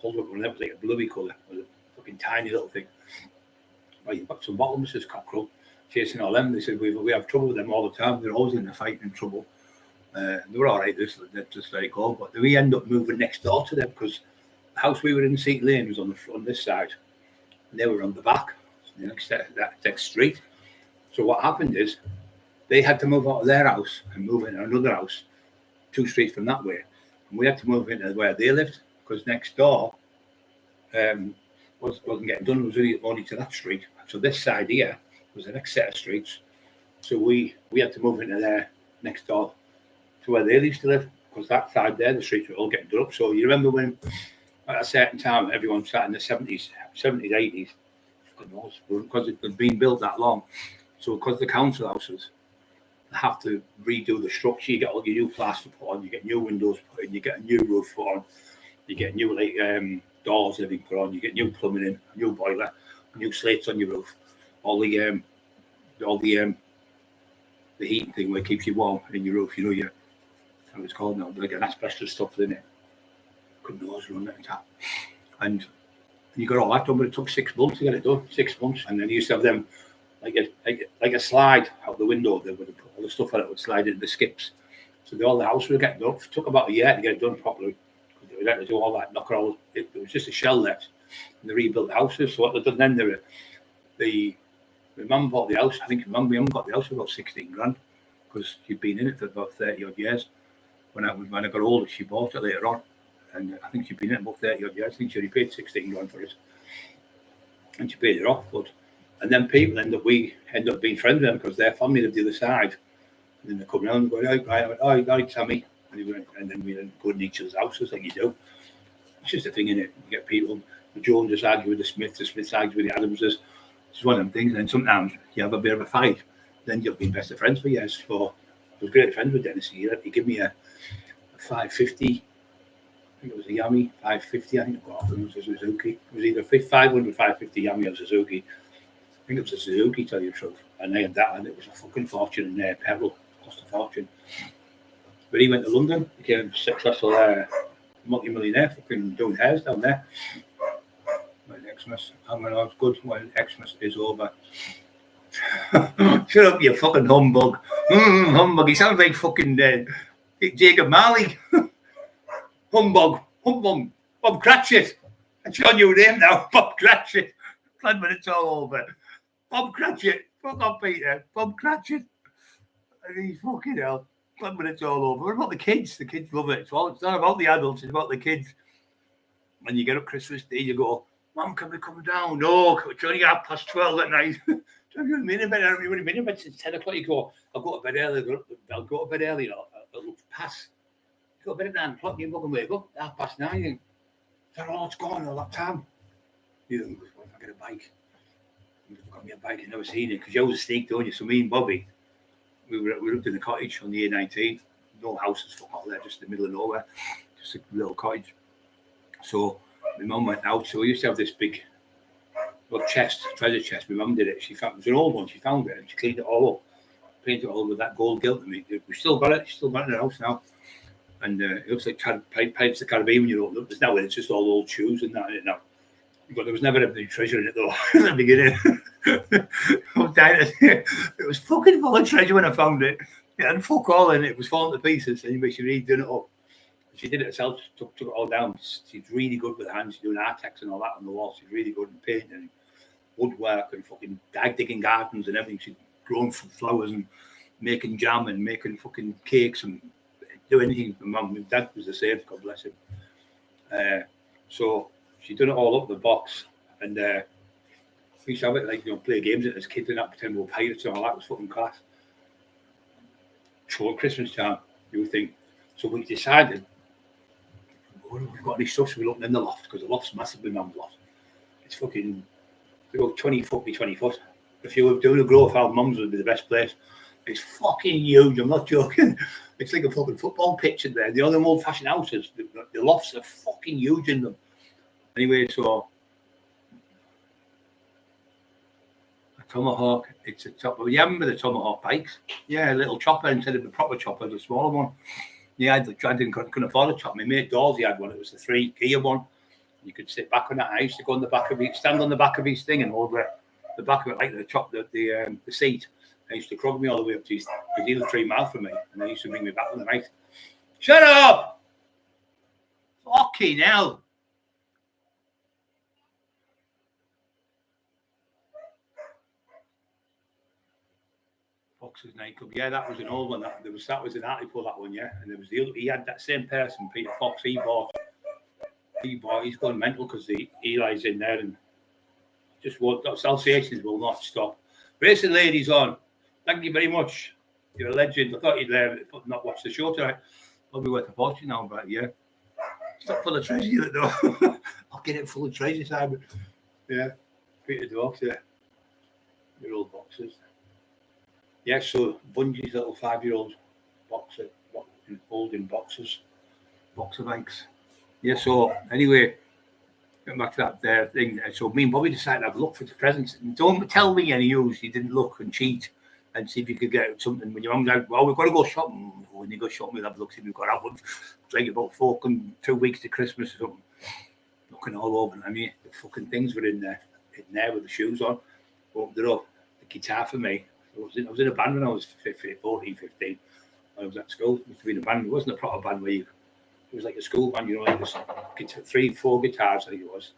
Pulled up and it was like a bluey colour, with a fucking tiny little thing. Well, you've got some bottom, Mrs. Cockerill, chasing all them. They said, we have trouble with them all the time. They're always in the fight and trouble. They were all right, they're just like, oh, but we end up moving next door to them because the house we were in, Seat Lane, was on the front, this side, and they were on the back, the next street. So what happened is they had to move out of their house and move into another house 2 streets from that way, and we had to move into where they lived because next door wasn't getting done. It was only to that street. So this side here was the next set of streets. So we had to move into there next door to where they used to live, because that side there, the streets were all getting done up. So you remember when at a certain time everyone sat in the 70s, 80s, because it had been built that long. So because the council houses have to redo the structure, you get all your new plaster put on, you get new windows put in, you get a new roof put on, you get new doors that have been put on, you get new plumbing in, a new boiler, new slates on your roof, all the all the heating thing where it keeps you warm in your roof. You know, how it's called now, like an asbestos stuff, isn't it? Couldn't nose run it, and you got all that done, but it took 6 months to get it done. 6 months, and then you used to have them like a slide out the window. They would put all the stuff on it would slide into the skips. So all the house was getting done. It took about a year to get it done properly. They had to do all that, knock it all. It was just a shell left, and they rebuilt the houses. So what they've done then, my mum bought the house. I think my mum got the house for about 16 grand because she'd been in it for about 30 odd years. When I got older, she bought it later on, and I think she'd been in it about 30 odd years. I think she only paid 16 grand for it, and she paid it off. And then people we end up being friends with them because their family lived the other side. And then they come round and go, right, Sammy. And then we go in each other's houses like you do. It's just a thing, innit? You get people, the Joneses argue with the Smiths argue with the Adamses. It's one of them things. And then sometimes you have a bit of a fight. Then you've been best of friends for years. So I was great friends with Dennis. He gave me a 550. I think it was a Yami 550. I think it was a Suzuki. It was either 500, 550 Yami or Suzuki. I think it was a Suzuki, tell you the truth. And I had that, and it was a fucking fortune in there. Petrol cost a fortune. But he went to London, became a successful multi-millionaire, fucking doing hairs down there. When Xmas, and when I was good, when Xmas is over. Shut up, you fucking humbug. Humbug, he sounds like fucking Jacob Marley. Humbug. Bob Cratchit. That's your new name now, Bob Cratchit. Glad when it's all over. Bob Cratchit. Fuck off, Peter. Bob Cratchit. And he's fucking hell. Glad when it's all over. What about the kids? The kids love it. It's not about the adults, it's about the kids. When you get up Christmas Day, you go, Mum, can we come down? No, it's only 12:30 at night. You've been in bed since 10 o'clock. You go, I'll go to bed early. I'll go to bed early. It'll pass. You go to bed at 9 o'clock. You can wake up 9:30. It's gone all that time. You know, I get a bike. I've got me a bike. I've never seen it because you always sneak, don't you? So me and Bobby, we lived in a cottage on the A19. No houses, fuck all there, just in the middle of nowhere. Just a little cottage. So my mum went out. So we used to have this big treasure chest. My mum did it. It was an old one. She found it and she cleaned it all up, painted it all with that gold gilt. We still got it. She's still got it in the house now. And it looks like Pirates of the Caribbean when you open it. There's now it's just all old shoes and that in it now. But there was never any treasure in it though in the beginning. It was fucking full of treasure when I found it. It had fuck all in it. It was falling to pieces. Anyway, she really did it up. She did it herself. Took it all down. She's really good with her hands. She's doing artex and all that on the wall. She's really good in painting and woodwork and fucking digging gardens and everything. She's growing flowers and making jam and making fucking cakes and do anything. My mum and dad was the same. God bless him. So she done it all up the box, and we used to have it like play games as kids and that, pretend we were pirates and all that. Was fucking class. So at Christmas time, you would think. So we decided we've got any stuff, so we looked in the loft because the loft's massive. My mum's loft. It's fucking about 20 foot by 20 foot. If you were doing a grow foul, mum's would be the best place. It's fucking huge. I'm not joking. It's like a fucking football pitch in there. The other old-fashioned houses, the lofts are fucking huge in them. Anyway, so a Tomahawk. It's a top. You remember the Tomahawk bikes? Yeah, a little chopper instead of the proper chopper, the smaller one. Yeah, I couldn't afford a chopper. My mate Dawsey had one. It was the 3-gear one. You could sit back on that. I used to go on the back of it, stand on the back of his thing and hold the back of it like the seat. I used to crug me all the way up to his. He lived 3 miles from me, and they used to bring me back on the night. Shut up! Fucking hell! Fox's nightclub. Yeah, that was an old one. That was an article, that one, yeah. And there was he had that same person, Peter Fox. He's gone mental because Eli's in there and just won't. Associations will not stop. Racing ladies on. Thank you very much. You're a legend. I thought you'd not watch the show tonight. Probably worth a fortune now, but yeah. It's not full of treasure, though. I'll get it full of treasure, Simon. Yeah. Peter Dogs, yeah. Your old boxes. Yeah, so Bungie's little 5-year-old boxer, holding boxes, boxer bikes. Yeah, so anyway, getting back to that there thing. So me and Bobby decided to have a look for the presents. And don't tell me any news. You didn't look and cheat and see if you could get something. When your mum's like, well, we've got to go shopping. When you go shopping, we'll have a look see if we've got that one. It's like about 2 weeks to Christmas or something. Looking all over. I mean, the fucking things were in there with the shoes on. Opened it up. The guitar for me. I was in a band when I was 14, 15. I was at school. It used to be in a band. It wasn't a proper band where it was like a school band, you know, like this 3-4 guitars, I think it was,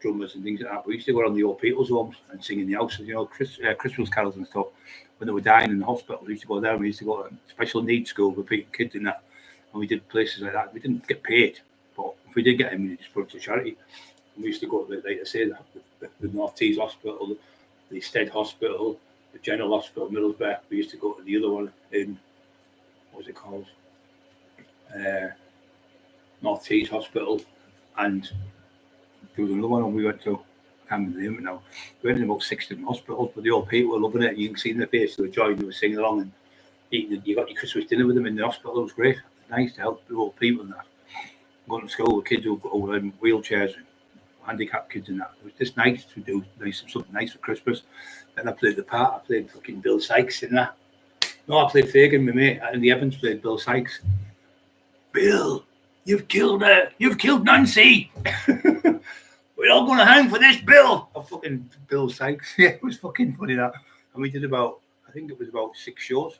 drummers and things like that. We used to go around the old people's homes and sing in the houses, you know, Christmas carols and stuff. When they were dying in the hospital, we used to go there. We used to go to special needs school with kids in that. And we did places like that. We didn't get paid, but if we did get them, we just put it to charity. And we used to go to, like I say, the North Tees Hospital, the Stead Hospital, the General Hospital, Middlesbrough. We used to go to the other one in, what was it called? North Tees Hospital. And there was another one we went to, I can't remember the name now. We went in about 6 different hospitals, but the old people were loving it. You can see in their face, they were joying, they were singing along and eating. You got your Christmas dinner with them in the hospital. It was great. It was nice to help the old people and that. Going to school with kids who were in wheelchairs, handicapped kids and that. It was just nice to do something nice for Christmas. Then I played the part. I played fucking Bill Sykes in that. No, I played Fagin, my mate, and the Evans played Bill Sykes. Bill, you've killed her. You've killed Nancy. We're all going to hang for this, Bill. Oh, fucking Bill Sykes. Yeah, it was fucking funny that. And we did I think it was about 6 shows.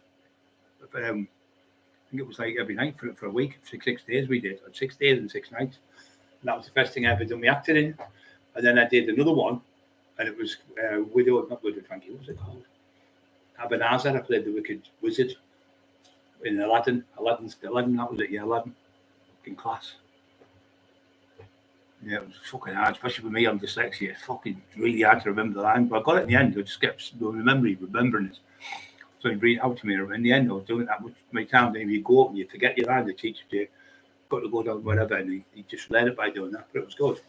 I think it was like every night for a week. 6 days we did. 6 days and 6 nights. And that was the first thing I ever done. We acted in. And then I did another one. And it was not Widow Frankie. What was it called? Ebenezer. I played the Wicked Wizard in Aladdin. Aladdin, that was it. Yeah, Aladdin. In class. Yeah, it was fucking hard, especially with me. I'm dyslexia. It's fucking really hard to remember the line, but I got it in the end. I just kept remembering it. So he'd read it out to me. And in the end, I was doing that much many times. Maybe you go up and you forget your line. The teacher said, got to go down whatever, and he just learned it by doing that. But it was good.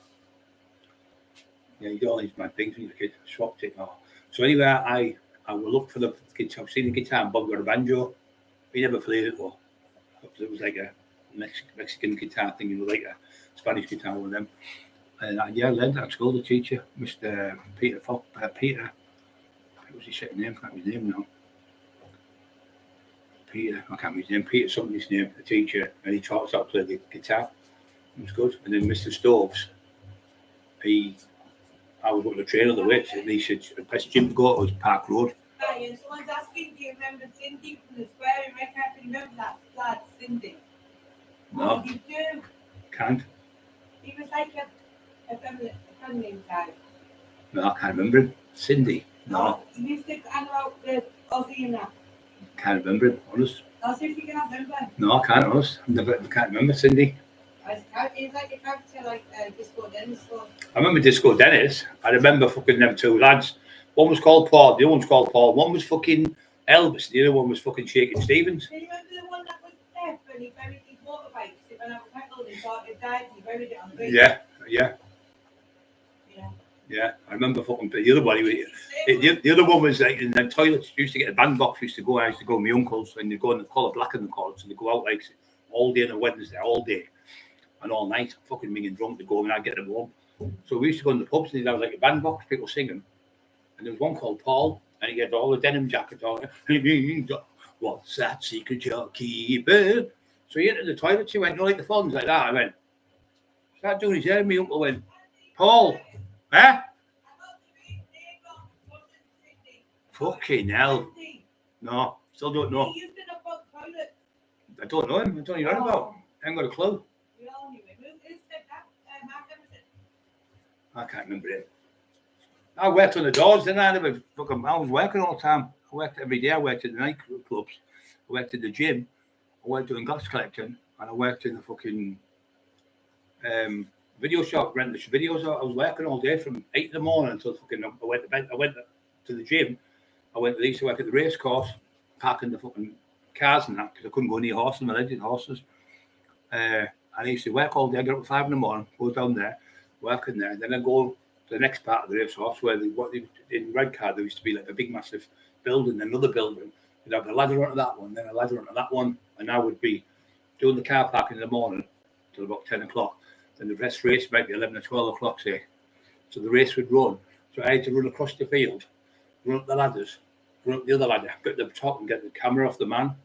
Yeah, you do all these mad things when you're a kid. Swapped it. Oh. So anyway, I will look for the guitar. I've seen the guitar and Bob got a banjo. He never played it though. It was like a Mexican guitar thing, you know, like a Spanish guitar, one of them. And I learned at school. The teacher, Mr. Peter. What was his second name? I can't remember his name now. Peter, I can't remember his name. Peter something's name. The teacher, and he taught us how to play the guitar. It was good. And then Mr. Stoves, I was going to train on the way, and he said, the best gym to go to was Park Road. Hi, and someone's asking, do you remember Cindy from the square in Redcar? Can you remember that lad, Cindy? No. Oh, you do? Can't. He was like a feminine guy. No, I can't remember him. Cindy? No. Oh, he used to hang out the Aussie and that. Can't remember him, honest. I'll see if you can remember. No, I can't, honest. I can't remember Cindy. He's like a character like Disco Dennis. I remember Disco Dennis. I remember fucking them two lads. One was called Paul, the other one's called Paul. One was fucking Elvis, the other one was fucking Shakin' Stevens. Do you remember the one that was deaf and he buried his motorbike? He ran out of petrol and he thought it died and he buried it on the bridge? Yeah. I remember fucking the other one. The other one was like in the toilets. Used to get a bandbox. Used to go with my uncles and they'd go in the colour black in the college. So they'd go out like all day on a Wednesday, all day and all night. Fucking minging drunk to go and I'd get them home. So we used to go in the pubs and they'd have like a bandbox, people singing. And there was one called Paul and he had all the denim jackets on. What's that secret you're keeping? So he entered the toilet. He went, like the phones like that. I went, start doing his hair. My uncle went, Paul, huh? Fucking hell. No, still don't know. I don't know him. I don't know what you're on about. I haven't got a clue. I can't remember it. I worked on the doors, didn't I? I was working all the time. I worked every day. I worked at the nightclubs. I worked at the gym. I worked doing glass collecting. And I worked in the fucking video shop, renting the videos. I was working all day from 8 in the morning until fucking I went to bed. I went to the gym. I used to work at the race course, parking the fucking cars and that because I couldn't go near horses. My legs had horses. And I used to work all day. I get up at 5 in the morning, go down there, working there. And then I go to the next part of the race course where in Redcar there used to be like a big massive building, another building. You'd have a ladder onto that one, then a ladder onto that one. And I would be doing the car parking in the morning till about 10 o'clock. and the best race might be 11 or 12 o'clock, say. So the race would run. So I had to run across the field, run up the ladders, run up the other ladder, get to the top and get the camera off the man,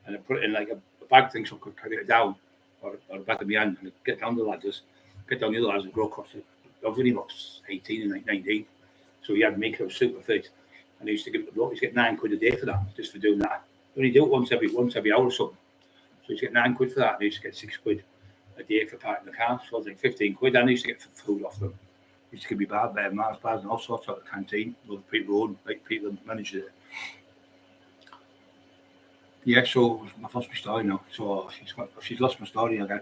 and I put it in like a bag thing so I could carry it down, or the back of my hand, and get down the ladders, get down the other ladders and go across it. I was only about 18 and 19, so he had me, I was super fit, and he used to give the bloke, he used to get £9 a day for that, just for doing that. Only do it once every hour or something. So he used to get £9 for that, and he used to get £6 a day for parking the car. So I was like £15, and I used to get food off them. He used to give me Mars bars and all sorts out of the canteen. Other people own, like people that managed it. Yeah, so I've lost my story now. So she's lost my story again.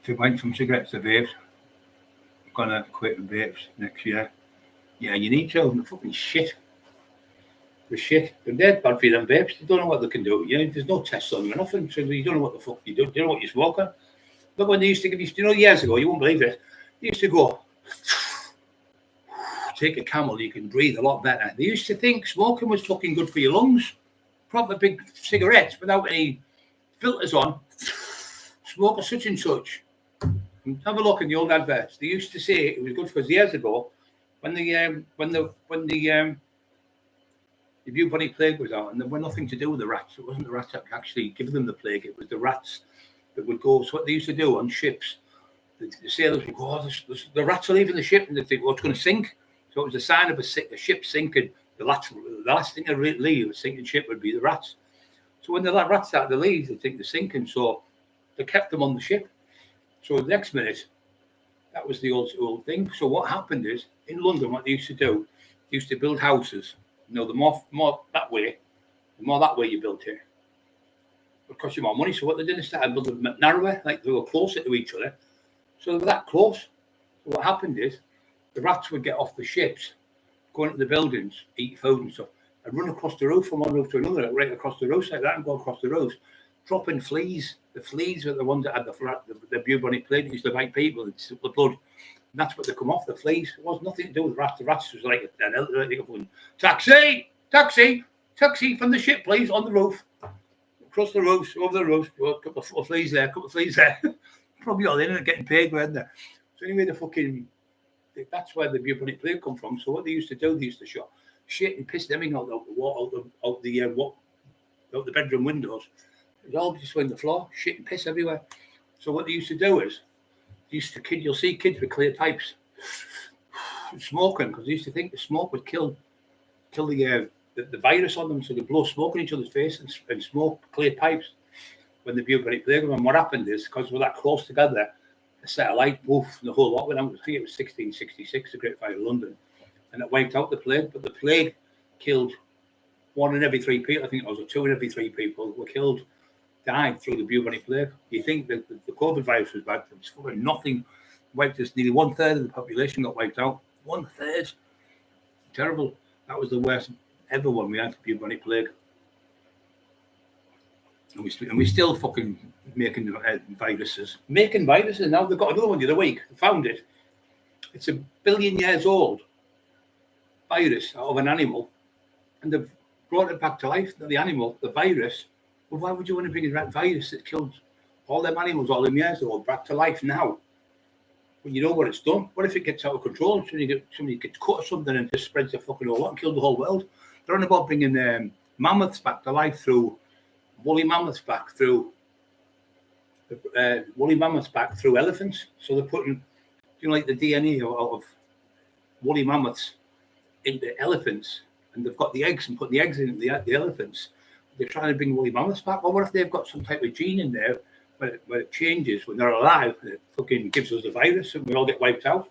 She went from cigarettes to vapes. I'm gonna quit vapes next year. Yeah, you need to. They're fucking shit. They're shit. They're dead bad for them vapes. You don't know what they can do. You know, there's no tests on them or nothing. So you don't know what the fuck you do. You don't know what you're smoking. Look when they used to give you, years ago, you won't believe it. They used to go, take a Camel, you can breathe a lot better. They used to think smoking was fucking good for your lungs. Proper big cigarettes without any filters on. Smoke a such and such. And have a look in the old adverts. They used to say it was good for us years ago when the bubonic plague was out, and there were nothing to do with the rats. It wasn't the rats that actually gave them the plague. It was the rats that would go. So what they used to do on ships, the sailors would go, oh, the rats are leaving the ship, and they think, well, it's going to sink. So it was a sign of a ship sinking. The last thing to leave a sinking ship would be the rats. So when the rats started to leave, they think they're sinking. So they kept them on the ship. So the next minute, that was the old thing. So what happened is, in London, what they used to do, they used to build houses. You know, the more that way you built it, it cost you more money. So what they did is start building them narrower, like they were closer to each other. So they were that close. So what happened is, the rats would get off the ships, go into the buildings, eat food and stuff, and run across the roof from one roof to another, right across the roofs like that, and go across the roofs, dropping fleas. The fleas were the ones that had the bubonic plague that used to bite people and suck the blood. And that's what they come off, the fleas. It was nothing to do with rats. The rats was like an taxi from the ship, please, on the roof. Across the roofs, over the roofs, a couple of fleas there, Probably all in and getting paid, weren't they? So anyway, that's where the bubonic plague come from. So what they used to do, they used to shit and piss everything out the bedroom windows. It was all just on the floor, shit and piss everywhere. So what they used to do is, you'll see kids with clear pipes smoking, because they used to think the smoke would kill the virus on them. So they blow smoke in each other's face and smoke clear pipes when the bubonic plague. And what happened is, because we're that close together, a satellite, the whole lot went out. I think it was 1666, the Great Fire of London, and it wiped out the plague. But the plague killed 1 in every 3 people. I think it was 2 in every 3 people were died through the bubonic plague. You think that the COVID virus was bad? It was fucking nothing. Wiped us. Nearly 1/3 of the population got wiped out. 1/3. Terrible. That was the worst ever one we had, the bubonic plague. And we're still fucking making viruses. Making viruses. Now they've got another one the other week. They found it. It's a 1 billion years old virus out of an animal. And they've brought it back to life. The animal, the virus. Well, why would you want to bring a virus that killed all them animals all them years ago back to life now? When you know what it's done. What if it gets out of control? Somebody gets cut or something and just spreads the fucking whole lot and kills the whole world. They're on about bringing mammoths back to life through woolly mammoths back through elephants. So they're putting, like the DNA out of woolly mammoths into elephants, and they've got the eggs and putting the eggs in the elephants. They're trying to bring woolly mammoths back. Well, what if they've got some type of gene in there where it changes when they're alive and it fucking gives us the virus and we all get wiped out?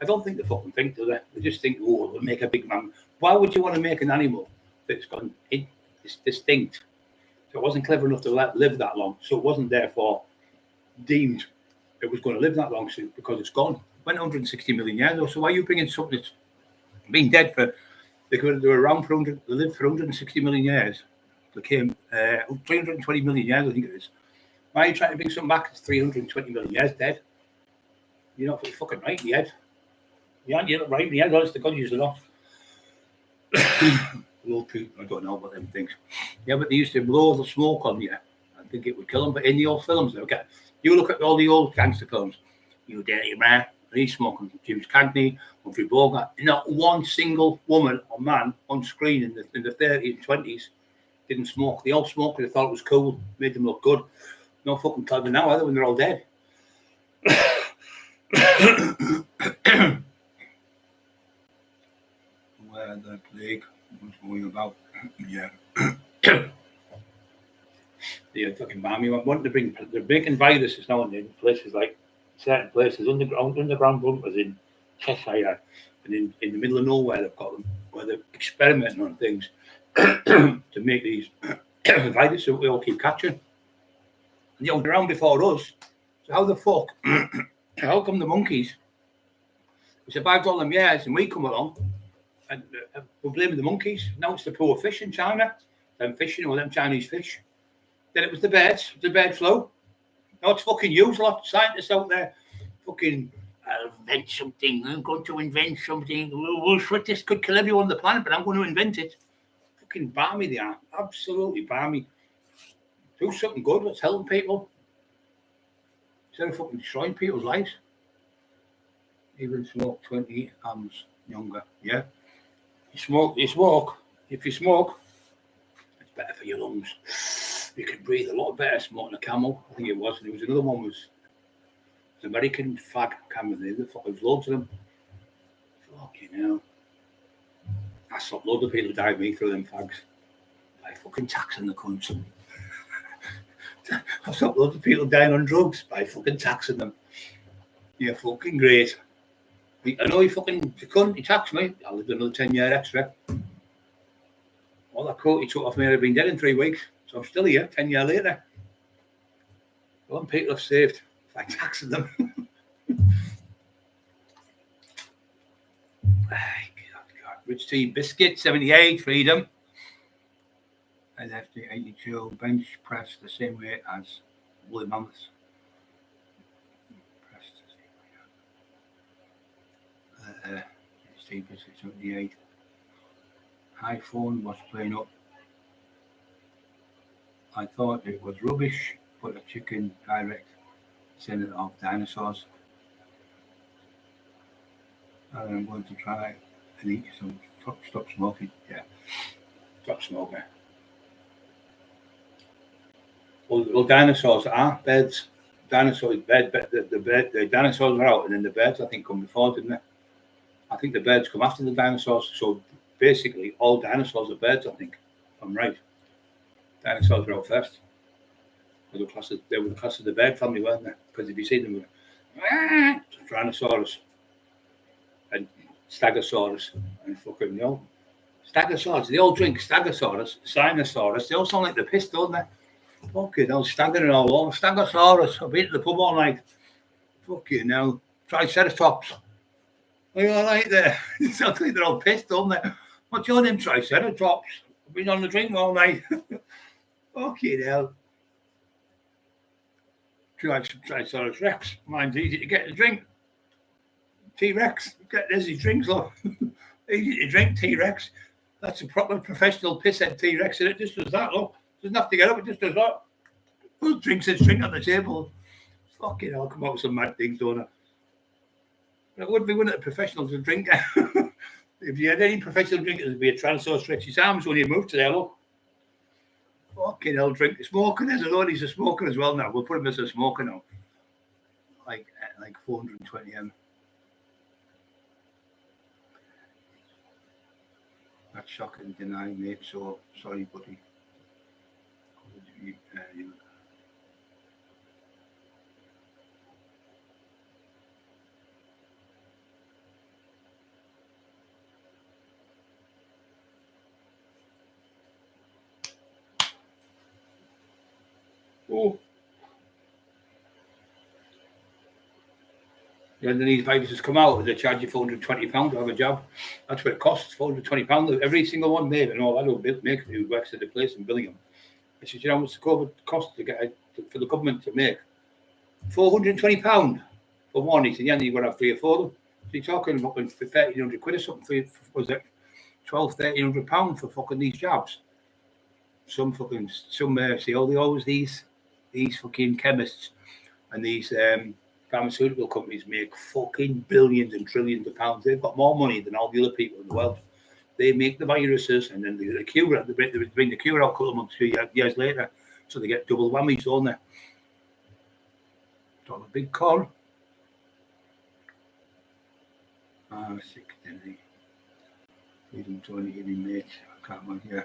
I don't think they fucking think, do they? They just think, oh, we'll make a big mammoth. Why would you want to make an animal that's gone distinct? So it wasn't clever enough to live that long. So it wasn't therefore deemed it was going to live that long because it's gone. It went 160 million years ago. So why are you bringing something that's been dead for, they were around they lived for 160 million years. They came 320 million years, I think it is. Why are you trying to bring something back that's 320 million years dead? You're not fucking right in the head. You're not right in the head, honest to God, you're not. I don't know about them things. Yeah, but they used to blow the smoke on you, and think it would kill him. But in the old films, okay, you look at all the old gangster films, you Dirty Man, he's smoking James Cagney, Humphrey Bogart. Not one single woman or man on screen in the 30s and 20s didn't smoke. They all smoked because they thought it was cool, made them look good. No fucking clever now either when they're all dead. Where the plague was going about. Yeah. Yeah, fucking balmy. Want to bring, they're making viruses now and then in places like certain places, underground bunkers in Cheshire and in the middle of nowhere. They've got them where they're experimenting on things to make these viruses that we all keep catching. And they were around before us. So how the fuck? How come the monkeys? We survived all them years and we come along and we're blaming the monkeys. Now it's the poor fish in China. Them fishing or them Chinese fish. Then it was the birds, the bird flu. Now it's fucking you, a lot of scientists out there. Fucking, I'll invent something. I'm going to invent something. This could kill everyone on the planet, but I'm going to invent it. Fucking balmy they are. Absolutely balmy. Do something good that's helping people. Instead of fucking destroying people's lives. Even smoke 20 amps younger. Yeah. You smoke. If you smoke, it's better for your lungs. You can breathe a lot better smoking a Camel. I think it was. And there was another one was American fag Camel. There was loads of them. Fucking hell. I saw loads of people die me through them fags. By fucking taxing the country. I saw loads of people dying on drugs by fucking taxing them. You're fucking great. I know you couldn't, he taxed me. I lived another 10 year extra. All that coat he took off me, I'd have been dead in 3 weeks. So I'm still here 10 years later. One people have saved by taxing them. God. Rich Tea Biscuit, 78, Freedom. I left the 82 bench press the same way as Woolly Mammoths. Press the same way. Rich Tea Biscuit, 78. iPhone was playing up. I thought it was rubbish, but a chicken direct sent it off dinosaurs. And I'm going to try and eat some. Stop smoking. Yeah. Stop smoking. Well, dinosaurs are birds. Dinosaurs, the dinosaurs are out, and then the birds, I think, come before, didn't they? I think the birds come after the dinosaurs. So basically, all dinosaurs are birds, I think, if I'm right. Dinosaurs were out first. They were the class of the bird family, weren't they? Because if you see them, Tyrannosaurus and Stegosaurus and fucking, Stegosaurus. They all drink Stegosaurus, Sinosaurus. They all sound like they're pissed, don't they? Fucking hell, staggering all over. Stegosaurus. I've been to the pub all night. Fucking hell. Triceratops. Are you all right there? It sounds like they're all pissed, don't they? What's your name, Triceratops? I've been on the drink all night. Fucking hell. Triceratops Rex. Mine's easy to get to drink. T-Rex. There's his drinks, look. Easy to drink, T-Rex. That's a proper professional pisshead T-Rex, and it just does that, look. Doesn't have to get up, it just does that. Who drinks his drink on the table? Fucking hell, come up with some mad things, don't it? It would be one of the professionals to drink. If you had any professional drinkers, it'd be a Tyrannosaurus Rex's arms when you moved to there, look. Fucking hell, drink the smoking. There's a lot, he's a smoker as well now. We'll put him as a smoker now. Like 420 M. That's shocking, deny, mate. So sorry, buddy. Oh. Yeah, then these viruses come out, they charge you £420 to have a job. That's what it costs, £420. Every single one made, and all I don't make who works at the place in Billingham. I said, you know what's the COVID cost to get for the government to make? £420 for one. He said, yeah, you've got to have 3 or 4 of them. So you're talking about for 1,300 quid or something, was it £1,200, £1,300 for fucking these jobs? Some say, oh, they always these these fucking chemists and these pharmaceutical companies make fucking billions and trillions of pounds. They've got more money than all the other people in the world. They make the viruses and then the cure. They bring the cure out a couple of months, 2 years later, so they get double whammies, don't they? Got a big con. Sick, didn't he? He's enjoying it, mate. I can't remember. Yeah.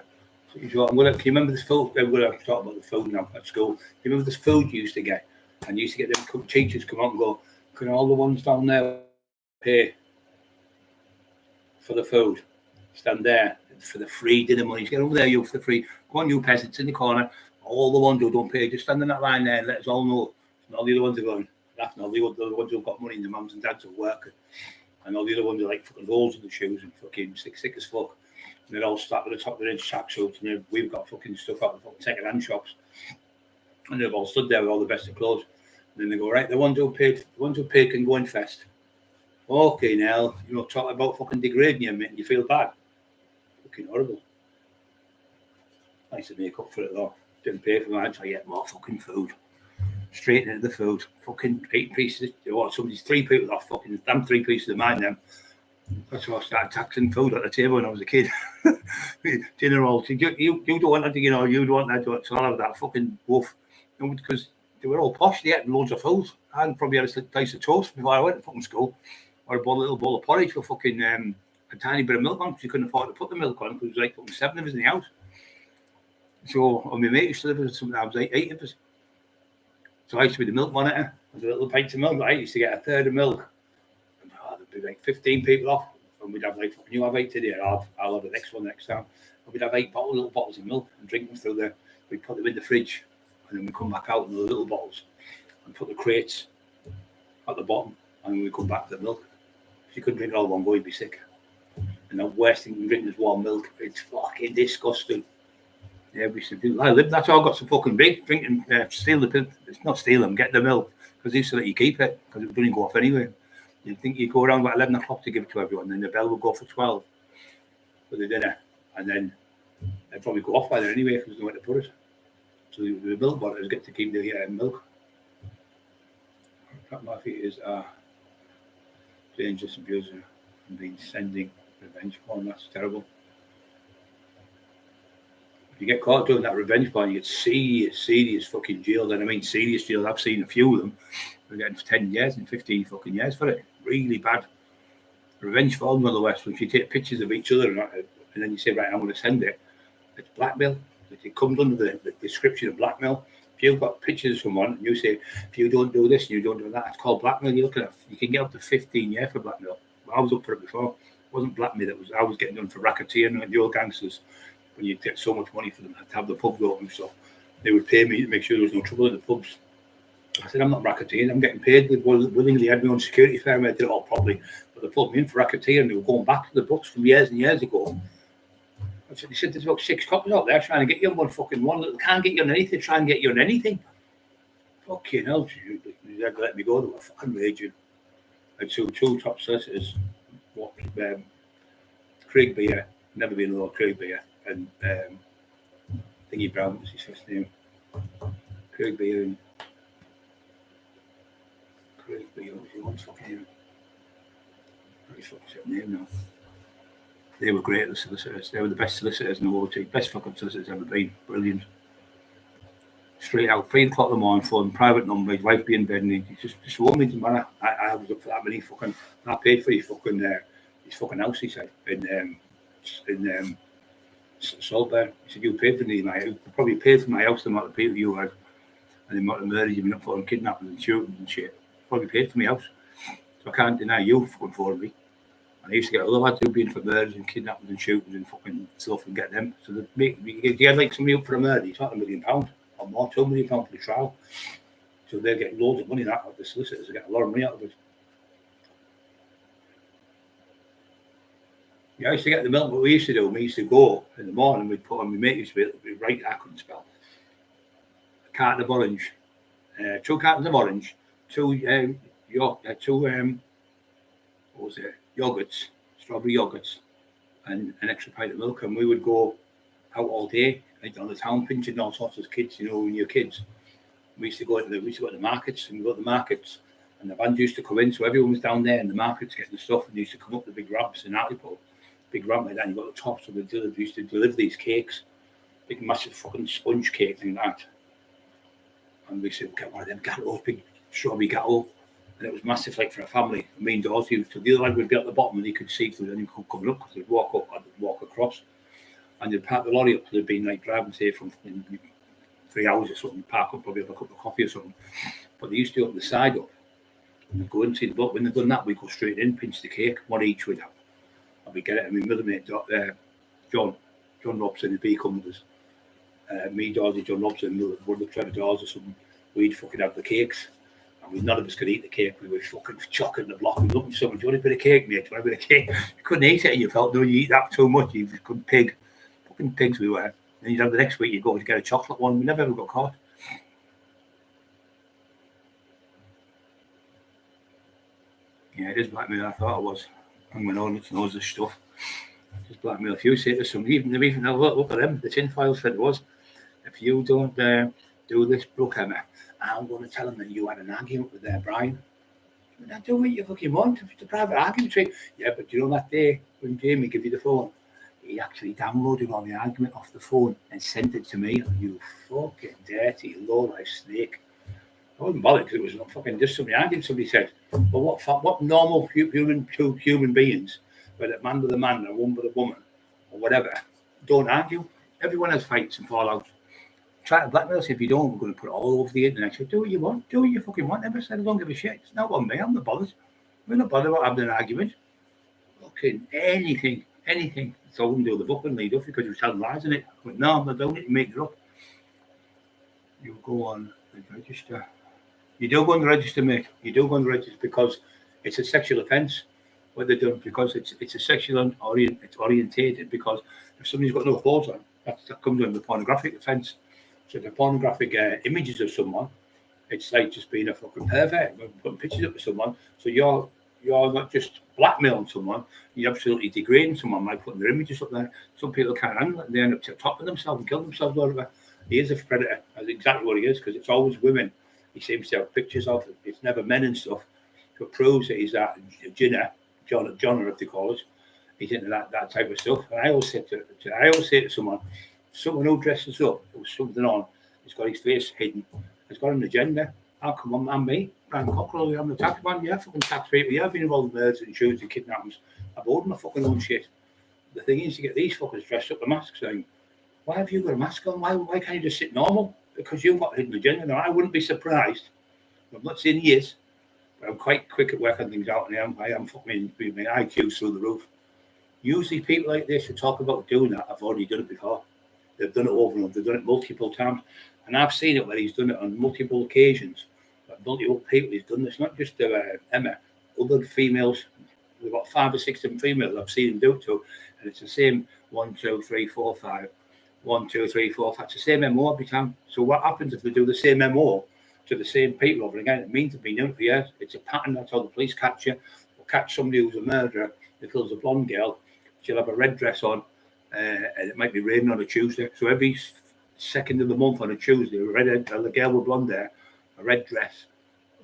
So can you remember this food? I'm going to talk about the food now at school. You remember this food you used to get? And you used to get them teachers come out and go, can all the ones down there pay for the food? Stand there for the free dinner money. Get over there, you, for the free. Go on, you peasants in the corner. All the ones who don't pay, just stand in that line there and let us all know. And all the other ones are going, laughing. All the other ones who've got money, and the mums and dads are working. And all the other ones are like fucking holes in the shoes and fucking sick as fuck. And they're all stuck at the top of their tracksuits, and we've got fucking stuff out of the fucking second-hand shops. And they've all stood there with all the best of clothes. And then they go, right, the ones who pay can go in first. Okay, now, talk about fucking degrading you, making you feel bad. Fucking horrible. I used to make up for it though. Didn't pay for mine, so I get more fucking food. Straight into the food. Fucking 8 pieces. Somebody's 3 people off fucking damn 3 pieces of mine then. That's why I started taxing food at the table when I was a kid. Dinner all. You don't want that, you don't want that. So I'll have that fucking woof. Because they were all posh. They had loads of food. I probably had a slice of toast before I went to fucking school. Or a little bowl of porridge with fucking a tiny bit of milk on, because you couldn't afford to put the milk on, because it was like fucking 7 of us in the house. So, my mate used to live with something, I was 8 of us. So I used to be the milk monitor. There's a little pint of milk. I used to get a third of milk. And, there'd be like 15 people off. And we'd have like, you have 8 today, I'll have the next one next time. And we'd have 8 little bottles of milk and drink them through there. We'd put them in the fridge. And then we'd come back out in the little bottles and put the crates at the bottom. And we'd come back to the milk. If you couldn't drink it all one go, you'd be sick. And the worst thing you can drink is warm milk. It's fucking disgusting. Yeah, we should do. I lived. That's how I got so fucking big. Drinking, steal the pill. It's not steal them. Get the milk, because they used to let you keep it, because it wouldn't go off anyway. You'd think you'd go around about 11 o'clock to give it to everyone, then the bell would go for 12 for the dinner, and then they'd probably go off by then anyway because there's nowhere to put it. So the milk bottles get to keep the milk. My feet is dangerous abuser and being sending revenge porn. That's terrible. If you get caught doing that revenge porn, you get serious fucking jail. And I mean serious jail. I've seen a few of them. We're getting 10 years and 15 fucking years for it. Really bad. Revenge porn, by the West, if you take pictures of each other and then you say, right, I'm going to send it, it's blackmail. It comes under the description of blackmail. If you've got pictures of someone and you say, if you don't do this and you don't do that, it's called blackmail. You can get up to 15 years for blackmail. I was up for it before. It wasn't blackmail. I was getting done for racketeering and the old gangsters. When you get so much money for them to have the pubs open and stuff, they would pay me to make sure there was no trouble in the pubs. I said, I'm not racketeering. I'm getting paid. They willingly had my own security firm. I did it all properly. But they put me in for racketeering. They were going back to the books from years and years ago. They said there's about 6 coppers out there trying to get you on one. They can't get you on anything. Try and get you on anything. Fucking hell. They had to let me go. They were fucking raging. I had two top solicitors. Craig Beer. Never been a lot of Craig Beer. And Thingy Brown was his first name. Craig Beer and Craig Beer was his own fucking name. His fucking name now. They were great, the solicitors. They were the best solicitors in the world. Best fucking solicitors ever been. Brilliant. Straight out, 3 o'clock in the morning, phone, private number, his wife be in bed, and he just warned me, man. I was up for that many fucking. I paid for his fucking house, he said, in Saltburn. He said, you paid for my house. You probably paid for my house the amount of people you had, and the amount of murders you've been up for, and kidnapping and shooting and shit. Probably paid for my house. So I can't deny you fucking for me. And I used to get other lads who'd been for murders and kidnappings and shootings and fucking stuff and get them. So you had like somebody up for a murder, you're talking £1 million or more, £2 million for the trial. So they're getting loads of money out of the solicitors. They get a lot of money out of it. Yeah, I used to get the milk. What we used to do, we used to go in the morning, we'd put on, my mate used to be right, I couldn't spell. A carton of orange, 2 cartons of orange, 2 yogurts, strawberry yogurts, and an extra pint of milk. And we would go out all day, like on the town, pinching all sorts of kids, when you're kids. We used to go to the markets, and we go to the markets, and the vans used to come in, so everyone was down there in the markets getting the stuff, and they used to come up the big ramps in Hartlepool, big ramp like that, and you got the top, so they used to deliver these cakes, big massive fucking sponge cake thing like that. And we said, get one of them gatos, big strawberry gato, and it was massive, like for a family. The main doors, so the other leg would be at the bottom, and you could see through them coming up, because they'd walk up, I'd walk across, and they'd park the lorry up. They'd been like driving, say, from 3 hours or something, park up, probably have a cup of coffee or something. But they used to open the side up, and they'd go and see the book. When they'd done that, we'd go straight in, pinch the cake, one each we'd have. And we'd get it, and my middle mate, John Robson, he'd be coming with us. Me, Dawsey, John Robson, one of the Trevor Dawes or something, we'd fucking have the cakes. And none of us could eat the cake. We were fucking chocolate in the block. We'd look at someone, do you want a bit of cake, mate? Do you want a bit of cake? You couldn't eat it, and you felt, no, you eat that too much. You couldn't pig. Fucking pigs we were. And you'd have the next week, you'd go to get a chocolate one. We never ever got caught. Yeah, it is blackmail. I thought it was. And when all its knows this stuff. Just blackmail. If you say to somebody, even look at them, the tin foil said it was, if you don't do this, Brooke Emma, I'm going to tell them that you had an argument with Brian. I do what you fucking want. If it's a private argument, yeah, but you know that day when Jamie gave you the phone, he actually downloaded all the argument off the phone and sent it to me. You fucking dirty low-life snake. I wasn't bothered because it was not fucking just somebody arguing. Somebody said, well, what normal human beings, whether man with a man or a woman with a woman or whatever, don't argue. Everyone has fights and fallouts. Try to blackmail us. If you don't, we're going to put it all over the internet. So do what you want. Do what you fucking want. Never said I don't give a shit. It's not on me. I'm not bothered. We're not bothered about having an argument. Fucking anything. So I wouldn't do the book and lead up because you're telling lies in it. But no, I'm not doing it. You make it up. You go on the register. You do go on the register, mate. You do go on the register because it's a sexual offence. What they're doing because it's a sexual it's orientated because if somebody's got no clothes on, that comes under the pornographic offence. So the pornographic images of someone, it's like just being a fucking pervert, putting pictures up of someone. So you're not just blackmailing someone, you're absolutely degrading someone by putting their images up there. Some people can't handle it, they end up topping themselves and killing themselves or whatever. He is a predator, that's exactly what he is, because it's always women he seems to have pictures of. It's never men and stuff. So it proves that he's that John, if they call it. He's into that type of stuff. And I always say to someone who dresses up with something on, he's got his face hidden, he's got an agenda. How come I'm me, Brian Cockerill, I'm the tax man, yeah, fucking tax people, yeah, I've been involved in murders and shootings and kidnappings. I've ordered my fucking own shit. The thing is, you get these fuckers dressed up with masks saying, why have you got a mask on? Why can't you just sit normal? Because you've got a hidden agenda. Now, I wouldn't be surprised. I'm not saying he is, but I'm quite quick at working things out, and I am fucking my IQ's through the roof. Usually people like this who talk about doing that have already done it before. They've done it over and over. They've done it multiple times. And I've seen it where he's done it on multiple occasions. Like multiple people he's done this, not just Emma, other females. We've got 5 or 6 different females I've seen him do it to. And it's the same 1, 2, 3, 4, 5. 1, 2, 3, 4, 5. It's the same MO every time. So what happens if they do the same MO to the same people over again? It means they've been doing it for years. It's a pattern. That's how the police catch you. Or catch somebody who's a murderer. That kills a blonde girl. She'll have a red dress on. And it might be raining on a Tuesday. So every second of the month on a Tuesday, a girl with blonde hair, a red dress,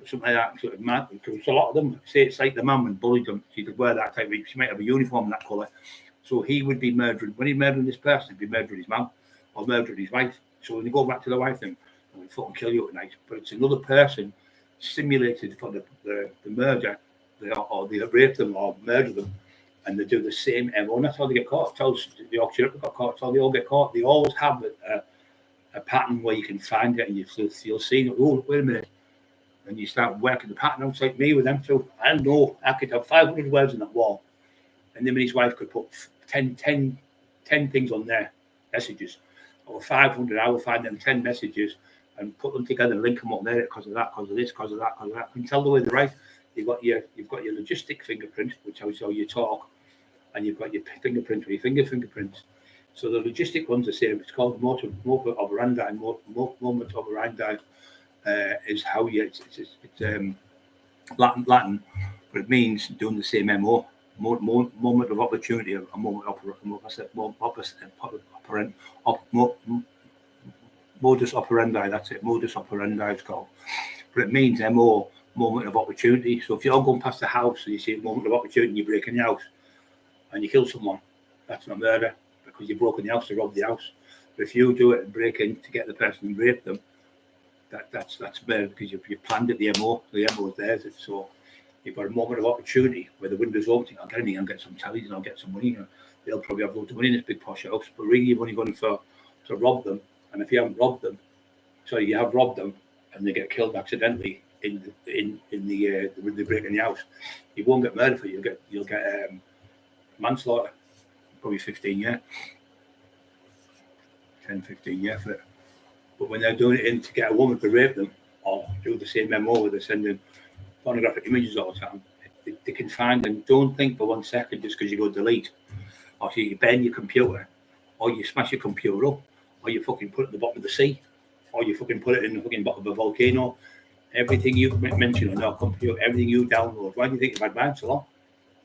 something like that. So because a lot of them say it's like the man when bullied them. She could wear that type of, she might have a uniform in that colour. So he would be murdering, when he's murdering this person, he'd be murdering his mum or murdering his wife. So when they go back to the wife thing, they'll fucking kill you tonight. But it's another person simulated for the murder, or they rape them or murder them, and they do the same MO. And that's how they get caught. Tells the Yorkshire got caught. That's how they all get caught. They always have a pattern where you can find it, and you'll see. Oh, wait a minute. And you start working the pattern out like me with them too. I know I could have 500 words on that wall, and then his wife could put 10 things on their messages, or 500. I will find them 10 messages and put them together and link them up there because of that, because of this, because of that, because of that. You can tell the way they're right. You've got your logistic fingerprint, which is how you talk, and you've got your fingerprint or your fingerprints. So the logistic one's the same. It's called moment operandi. Moment operandi is how you. It's Latin, but it means doing the same MO. Moment of opportunity, Modus operandi, that's it. Modus operandi it's called. But it means MO, moment of opportunity. So if you're going past the house and you see a moment of opportunity and you break in the house and you kill someone, that's not murder because you broke in the house to rob the house. But if you do it and break in to get the person and rape them, that's murder because you planned it, the MO. The MO is theirs. So you've got a moment of opportunity where the window's open. I'll get in here and get some tallies and I'll get some money. You know, they'll probably have loads of money in this big posh house, but really you've only gone for to rob them. And if you haven't robbed them, sorry, you have robbed them and they get killed accidentally in when they break in the house, you won't get murder for it. You'll get manslaughter, probably 15 years, 10, 15 years for it. But when they're doing it in to get a woman to rape them or do the same MO where they're sending pornographic images all the time, they can find them. Don't think for 1 second just because you go delete or you bend your computer or you smash your computer up or you fucking put it at the bottom of the sea or you fucking put it in the fucking bottom of a volcano. Everything you mention on our computer, everything you download, why do you think you've had mine so long?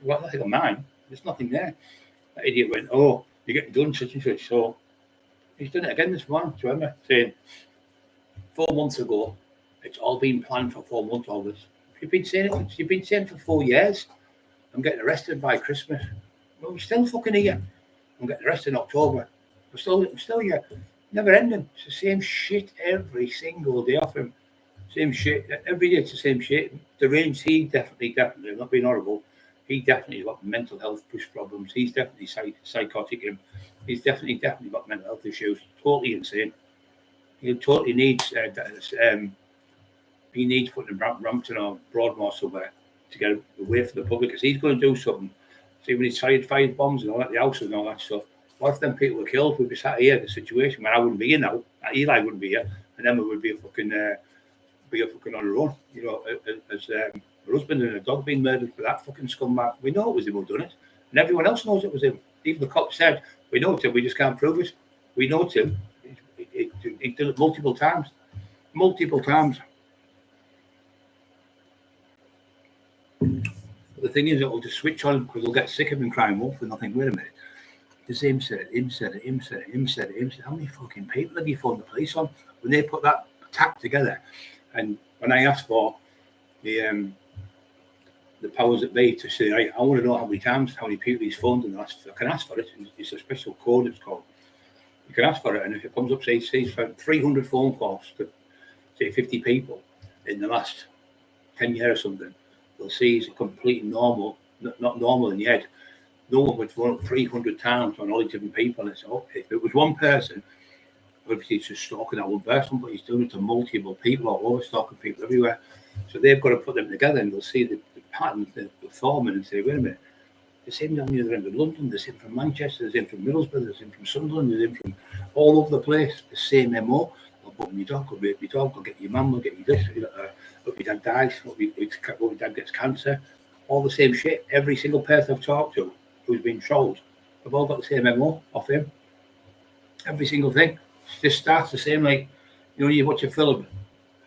Well, nothing on mine. There's nothing there. That idiot went, oh, you're getting done such and such. So he's done it again this morning, do you remember? Saying 4 months ago, it's all been planned for 4 months, all this. You've been saying it for 4 years. I'm getting arrested by Christmas. Well, we're still fucking here. I'm getting arrested in October. I'm still here. Never ending. It's the same shit every single day off him. Same shit. Every day it's the same shit. Deranged, he definitely, I'm not being horrible. He definitely got mental health push problems. He's definitely psychotic. He's definitely got mental health issues. Totally insane. He totally needs he needs putting in Brampton or Broadmoor somewhere to get away from the public because he's going to do something. See, when he's fired bombs and all that, the house and all that stuff, what if them people were killed? We'd be sat here in the situation where I wouldn't be here now. Eli wouldn't be here, and then we would be fucking on our own. You know, as her husband and a dog being murdered for that fucking scumbag. We know it was him who done it, and everyone else knows it was him. Even the cop said, "We know it's him. We just can't prove it. We know it's him. He did it multiple times. Multiple times." But the thing is, it'll just switch on because they'll get sick of him crying wolf and they'll think, wait a minute, this him said it, him said it, him said it, him said it, him said it. How many fucking people have you phoned the police on? When they put that attack together, and when I asked for the powers that be to say, I want to know how many people he's phoned and I can ask for it. It's a special code, it's called. You can ask for it, and if it comes up, say he's found 300 phone calls to, say, 50 people in the last 10 years or something, they'll see he's a complete normal, not normal in the head. No one would phone up 300 times on all these different people. And it's, if it was one person, obviously he's just stalking that one person, but he's doing it to multiple people all over, stalking people everywhere. So they've got to put them together and they'll see the patterns they're forming and say, wait a minute, there's him down the other end of London, there's him from Manchester, there's him from Middlesbrough, there's him from Sunderland, there's him from all over the place, the same MO. I'll put your dog, I'll rape your dog, I'll get your mum, I'll get you this, hope your dad dies, hope your dad gets cancer. All the same shit. Every single person I've talked to who's been trolled have all got the same MO off him. Every single thing. It just starts the same, like, you watch a film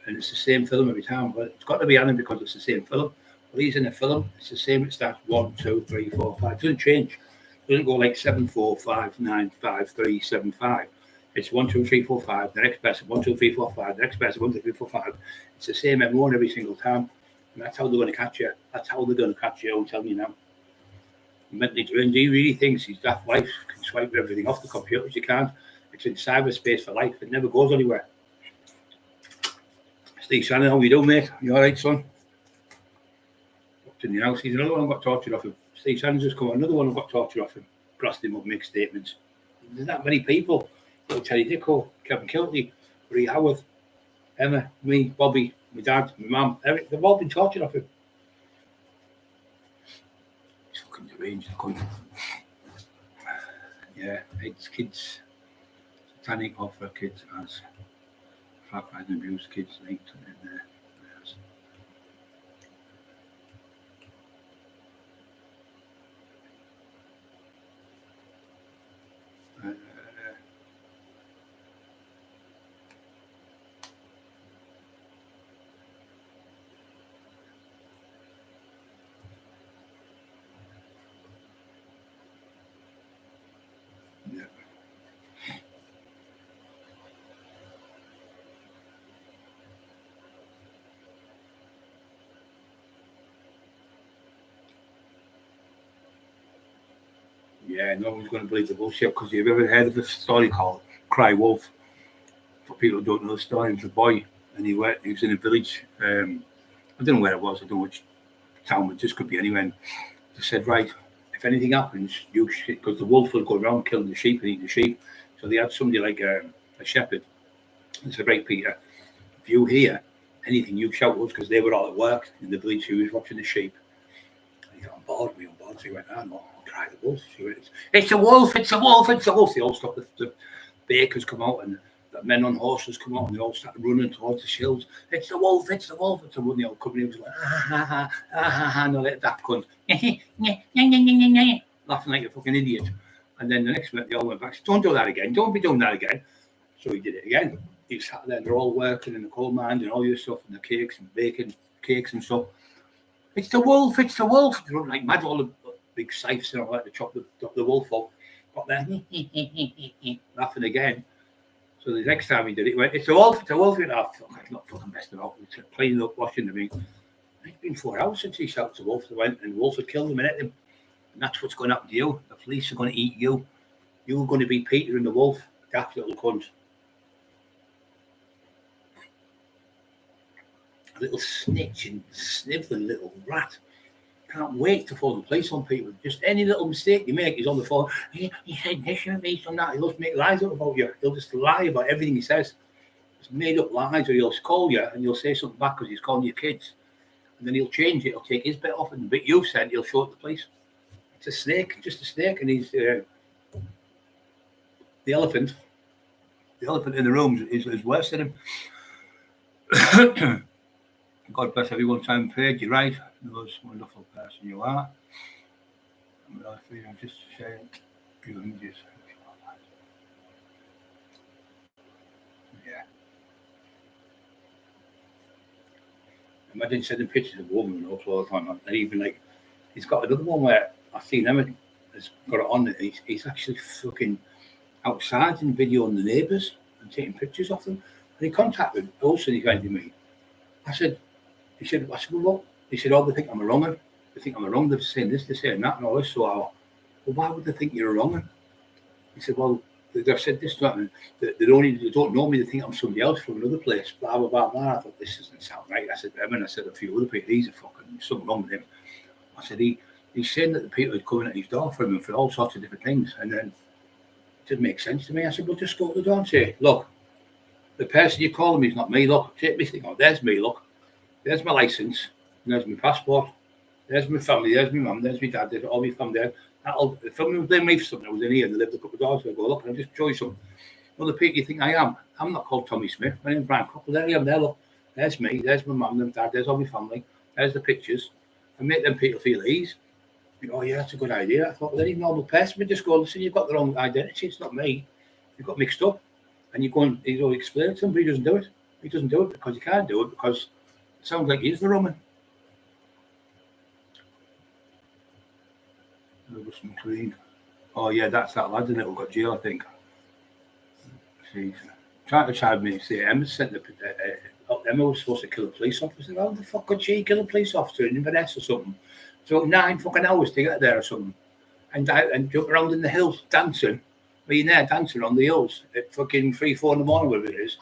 and it's the same film every time. But it's got to be on him because it's the same film. Well, he's in a film, it's the same. It starts 1, 2, 3, 4, 5. It doesn't change. It doesn't go like 7, 4, 5, 9, 5, 3, 7, 5. It's 1, 2, 3, 4, 5. The next person, 1, 2, 3, 4, 5. The next person, 1, 2, 3, 4, 5. It's the same MO every single time. And that's how they're going to catch you. That's how they're going to catch you, I'm telling you now. Mentally drained. He really thinks his daft wife can swipe everything off the computer. She can't. It's in cyberspace for life. It never goes anywhere. Steve Shannon, how you doing, mate? You all right, son? Up in the house. He's another one who got tortured off him. Steve Shannon's just come on. Another one who got tortured off him. Grassed him up, make statements. There's not many people. Little Terry Dicko, Kevin Kilty, Marie Howarth, Emma, me, Bobby, my dad, my mum, Eric. They've all been tortured off him. He's fucking deranged, the cunt. Yeah, it's kids. Satanic offer kids as flat and abuse kids linked in there. Yeah, no one's going to believe the bullshit because you've ever heard of the story called Cry Wolf? For people who don't know the story, it was a boy and he was in a village. I don't know where it was, I don't know which town, it just could be anywhere. And they said, right, if anything happens, you because the wolf will go around killing the sheep and eating the sheep. So they had somebody like a shepherd. They said, right, Peter, if you hear anything, you shout us because they were all at work in the village who was watching the sheep. And he got on board. So he went, no, I'll cry the wolf. She went, it's a wolf, it's a wolf, it's a wolf. They all stopped, the bakers come out and the men on horses come out and they all started running towards the shields. It's the wolf, it's the wolf. It's a wolf. And the old company was like, and they let that cunt, laughing like a fucking idiot. And then the next minute they all went back, don't do that again, don't be doing that again. So he did it again. He sat there, they're all working in the coal mine and all your stuff and the cakes and baking cakes and stuff. It's the wolf, it's the wolf. They run like mad, all the big scythes and all that to chop the wolf up. Got there, laughing again. So the next time he did it, he went, it's the wolf, it's the wolf. He went, oh, fuck, I'm not fucking messing about. He's cleaning up, washing the meat. It's been 4 hours since he shouted to the wolf. They went, and the wolf had killed him and ate him. And that's what's going to happen to you. The police are going to eat you. You're going to be Peter and the wolf. That little cunt. A little snitching, sniveling little rat. Can't wait to phone the police on people. Just any little mistake you make, he's on the phone. He said this and he's done that. He'll just make lies up about you. He'll just lie about everything he says. Just made up lies, or he'll call you and you'll say something back because he's calling your kids. And then he'll change it. He'll take his bit off and the bit you've said, he'll show it to the police. It's a snake, just a snake. And he's the elephant. The elephant in the room is worse than him. God bless everyone, time paid. You're right. Most wonderful person you are. I'm just sharing your images. Yeah. Imagine sending pictures of a woman with no clothes on. And even like, he's got another one where I've seen him. Has got it on. He's actually fucking outside and videoing the neighbours and taking pictures of them. And he contacted also. He came to me. I said, well, look. He said, oh, they think I'm a wrong one. They think I'm a wrong. They're saying this, they're saying that, and all this. So I went, well, why would they think you're a wrong one? He said, well, they've said this to them. They don't know me. They think I'm somebody else from another place. Blah, blah, blah, blah. I thought, this doesn't sound right. I said to him, and I said a few other people, he's a fucking, something wrong with him. I said, he's saying that the people are coming at his door for him and for all sorts of different things. And then it didn't make sense to me. I said, well, just go to the door and say, look, the person you're calling me is not me. Look, take me thing. Oh, there's me. Look, there's my license. There's my passport. There's my family. There's my mum. There's my dad. There's all my family there. If someone was blaming me for something, I was in here and they lived a couple of doors. So I go, look, I'll just show you something. Well, the people you think I am. I'm not called Tommy Smith. My name's Brian Cockerill. There I am. There, look. There's me. There's my mum and dad. There's all my family. There's the pictures. And make them people feel at ease. You know, oh, yeah, that's a good idea. I thought, well, any normal person would just go, listen, you've got the wrong identity. It's not me. You've got mixed up. And you go and explain it to him, but he doesn't do it. He doesn't do it because he can't do it because it sounds like he's the Roman. Clean. Oh yeah, that's that lad in it who got jail, I think. She's trying to charge me. See, Emma sent Emma was supposed to kill a police officer. How the fuck could she kill a police officer in Inverness or something? It took 9 fucking hours to get there or something, and jump around in the hills dancing. Being there dancing on the hills at fucking 3-4 in the morning, whatever it is.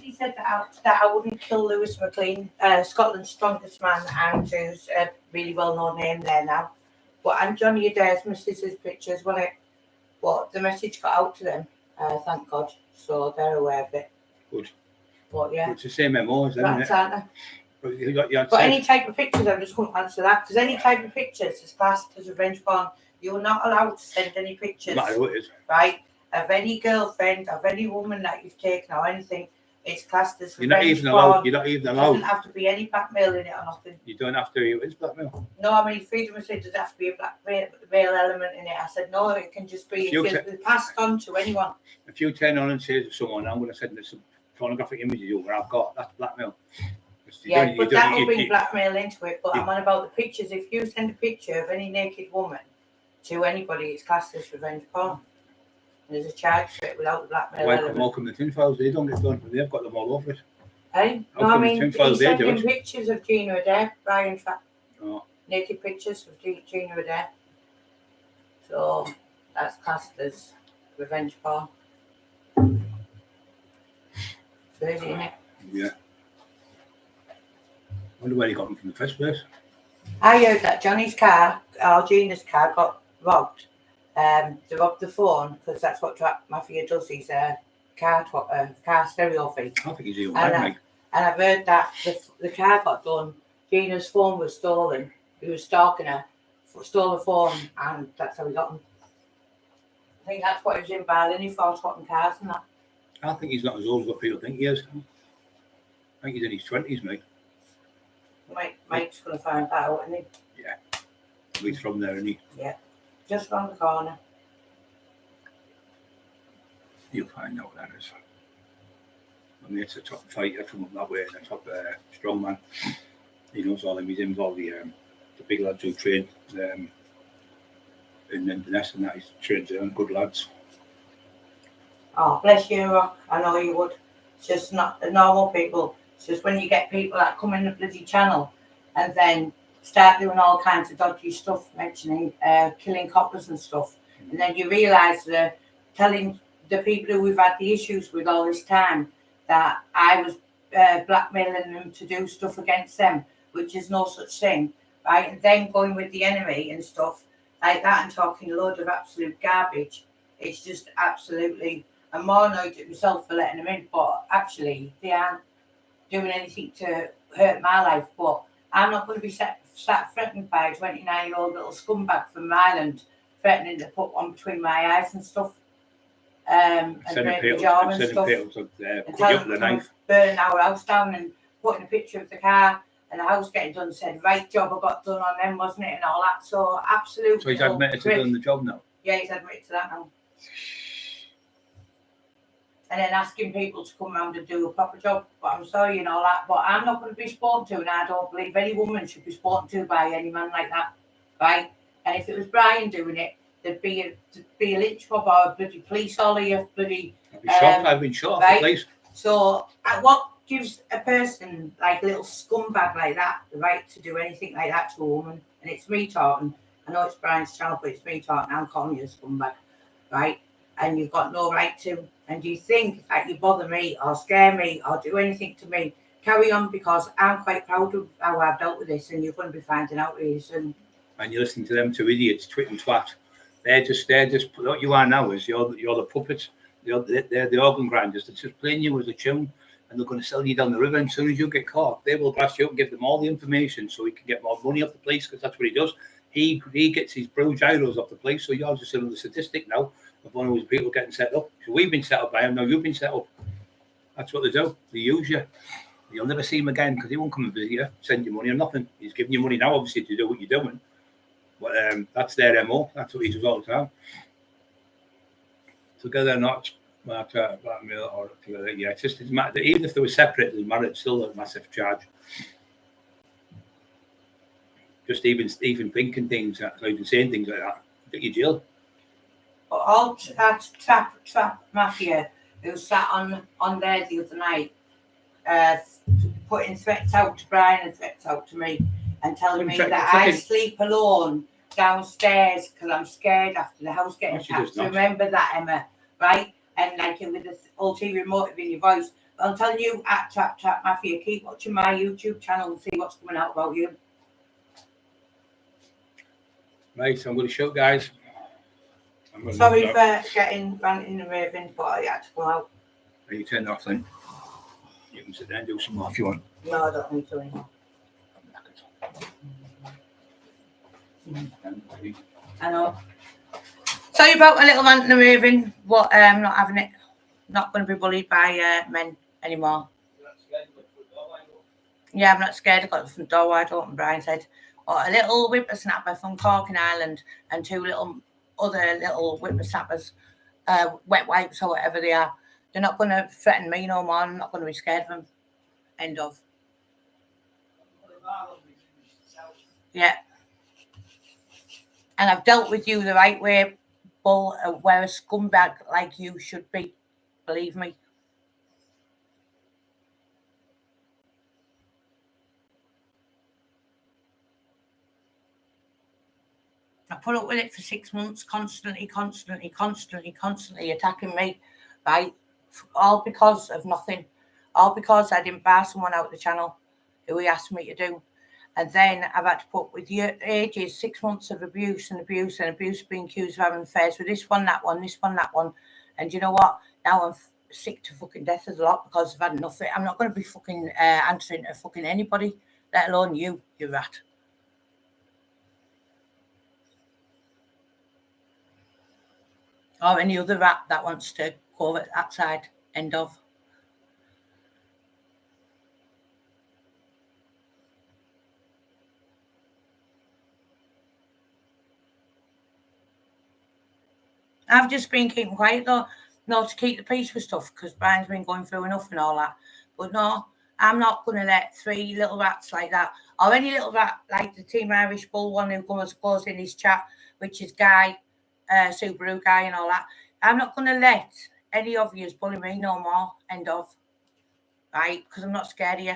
He said that I wouldn't kill Lewis McLean, Scotland's strongest man, and who's a really well-known name there now. But and Johnny Adair's missus' pictures the message got out to them, thank God. So they're aware of it. Good. But yeah. It's the same MO, isn't it? Aren't they? But any type of pictures, I just couldn't answer that. Because any type of pictures is classed as revenge porn. You're not allowed to send any pictures. No matter what it is. Right? Of any girlfriend, of any woman that you've taken or anything. It's classed as You're not even allowed. You're not even allowed. Doesn't have to be any blackmail in it or nothing. You don't have to. It is blackmail. No, I mean, freedom of speech does have to be a blackmail element in it. I said no. It can just be passed on to anyone. If you turn on and say to someone, "I'm going to send this some pornographic images over I've got," that's blackmail. But that will bring blackmail into it. But I'm on about the pictures. If you send a picture of any naked woman to anybody, it's classed as revenge porn. There's a charge for it without the blackmail element. Welcome the tin files. They don't get done. They've got them all over it. Hey? No, I mean, he's sending pictures of Gina Adair, Brian. Naked pictures of Gina Adair. So, That's classed as revenge porn. Crazy, isn't it? Yeah. I wonder where he got them from the first place. I heard that Johnny's car, or Gina's car, got robbed. They robbed the phone because that's what Trap Mafia does. He's a car stereo thief. I think he's even mate. And I've heard that the car got done. Gina's phone was stolen. He was stalking her, stole the phone, and that's how he got them. I think that's what he was in Berlin for, swapping cars and that. I think he's not as old as what people think he is. I think he's in his 20s, mate. Mike's going to find that out, isn't he? Yeah. He's from there, isn't he? Yeah. Just round the corner. You'll find out what that is. I mean, it's a top fighter from up that way, and a top strong man. He knows all them. He's in with all the big lads who train in Inverness, and that. He's trained them, good lads. Oh, bless you, Rock. I know you would. It's just not the normal people. It's just when you get people that come in the bloody channel and then start doing all kinds of dodgy stuff, mentioning killing coppers and stuff, and then you realise they're telling the people who we've had the issues with all this time that I was blackmailing them to do stuff against them, which is no such thing, right? And then going with the enemy and stuff like that and talking a load of absolute garbage. It's just absolutely... I'm more annoyed at myself for letting them in, but actually they aren't doing anything to hurt my life. But I'm not going to be sat threatened by a 29-year-old little scumbag from Ireland threatening to put one between my eyes and stuff. And break the jaw and stuff. And telling them to burn our house down and putting a picture of the car and the house getting done, said, right job I got done on them, wasn't it? And all that. So absolutely. So he's admitted to doing the job now? Yeah, he's admitted to that now. And then asking people to come round and do a proper job. But I'm sorry and all that. But I'm not going to be spoken to, and I don't believe any woman should be spoken to by any man like that. Right? And if it was Brian doing it, there'd be a lynch mob or a bloody police all of you bloody... I've been shot off the police. So what gives a person like a little scumbag like that the right to do anything like that to a woman? And it's me talking. I know it's Brian's channel, but it's me talking. I'm calling you a scumbag. Right? And you've got no right to... And you think that you bother me or scare me or do anything to me, carry on, because I'm quite proud of how I've dealt with this, and you're going to be finding out really soon. And you're listening to them two idiots, twit and twat. They're just what you are now is you're the puppets. They're the organ grinders. They're just playing you as a tune, and they're going to sell you down the river. And as soon as you get caught, they will brass you up and give them all the information so he can get more money off the police, because that's what he does. He gets his bro gyros off the police, so you're just another statistic now of one of those people getting set up. So we've been set up by him, now you've been set up. That's what they do. They use you. You'll never see him again because he won't come and visit you, send you money or nothing. He's giving you money now, obviously, to do what you're doing. But that's their MO. That's what he does all the time. Together, not blackmail or together. Yeah, it just doesn't matter. Even if they were separate, it doesn't matter. It's still a massive charge. Just even thinking things, or even saying things like that, get you jail. All trap mafia who sat on there the other night, putting threats out to Brian and threats out to me, and telling me that I sleep alone downstairs because I'm scared after the house getting attacked. Remember that, Emma, right? And like with the ulterior motive in your voice. But I'm telling you, at Trap Mafia, keep watching my YouTube channel and see what's coming out about you. Right, so I'm going to show guys. Sorry for getting ranting and raving, but I had to go out. Are you turned off then? You can sit there and do some more if you want. No, I don't need to anymore. I know. Sorry about a little ranting and raving, but I'm not having it. Not going to be bullied by men anymore. Yeah, I'm not scared. I got the front door wide open, Brian said. Or a little whippersnapper from Cockerill Island and two other little whippersnappers, wet wipes or whatever they are. They're not going to threaten me no more. I'm not going to be scared of them. End of. Yeah. And I've dealt with you the right way, Bull, where a scumbag like you should be. Believe me. I put up with it for 6 months, constantly attacking me, right? All because of nothing. All because I didn't buy someone out of the channel who he asked me to do. And then I've had to put up with ages, 6 months of abuse, being accused of having affairs with this one, that one. And you know what? Now I'm sick to fucking death of the lot because I've had nothing. I'm not going to be fucking answering to fucking anybody, let alone you rat. Or any other rat that wants to go over that side. End of. I've just been keeping quiet though, not to keep the peace with stuff, because Brian's been going through enough and all that. But no, I'm not going to let 3 little rats like that, or any little rat like the Team Irish Bull one who goes in his chat, which is Guy, Subaru Guy and all that. I'm not going to let any of you bully me no more. End of. Right? Because I'm not scared of you.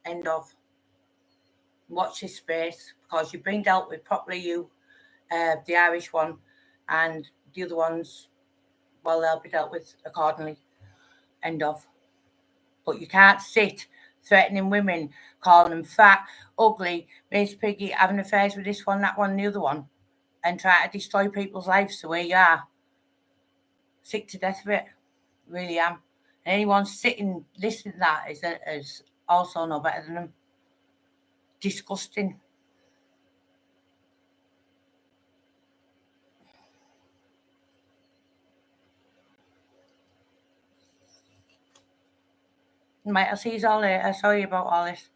End of. Watch this space, because you've been dealt with properly, you, the Irish one, and the other ones, well, they'll be dealt with accordingly. End of. But you can't sit threatening women, calling them fat, ugly, Miss Piggy, having affairs with this one, that one, the other one, and try to destroy people's lives the way you are. Sick to death of it. Really am. And anyone sitting listening to that is also no better than them. Disgusting. Mate, I'll see you all later. Sorry about all this.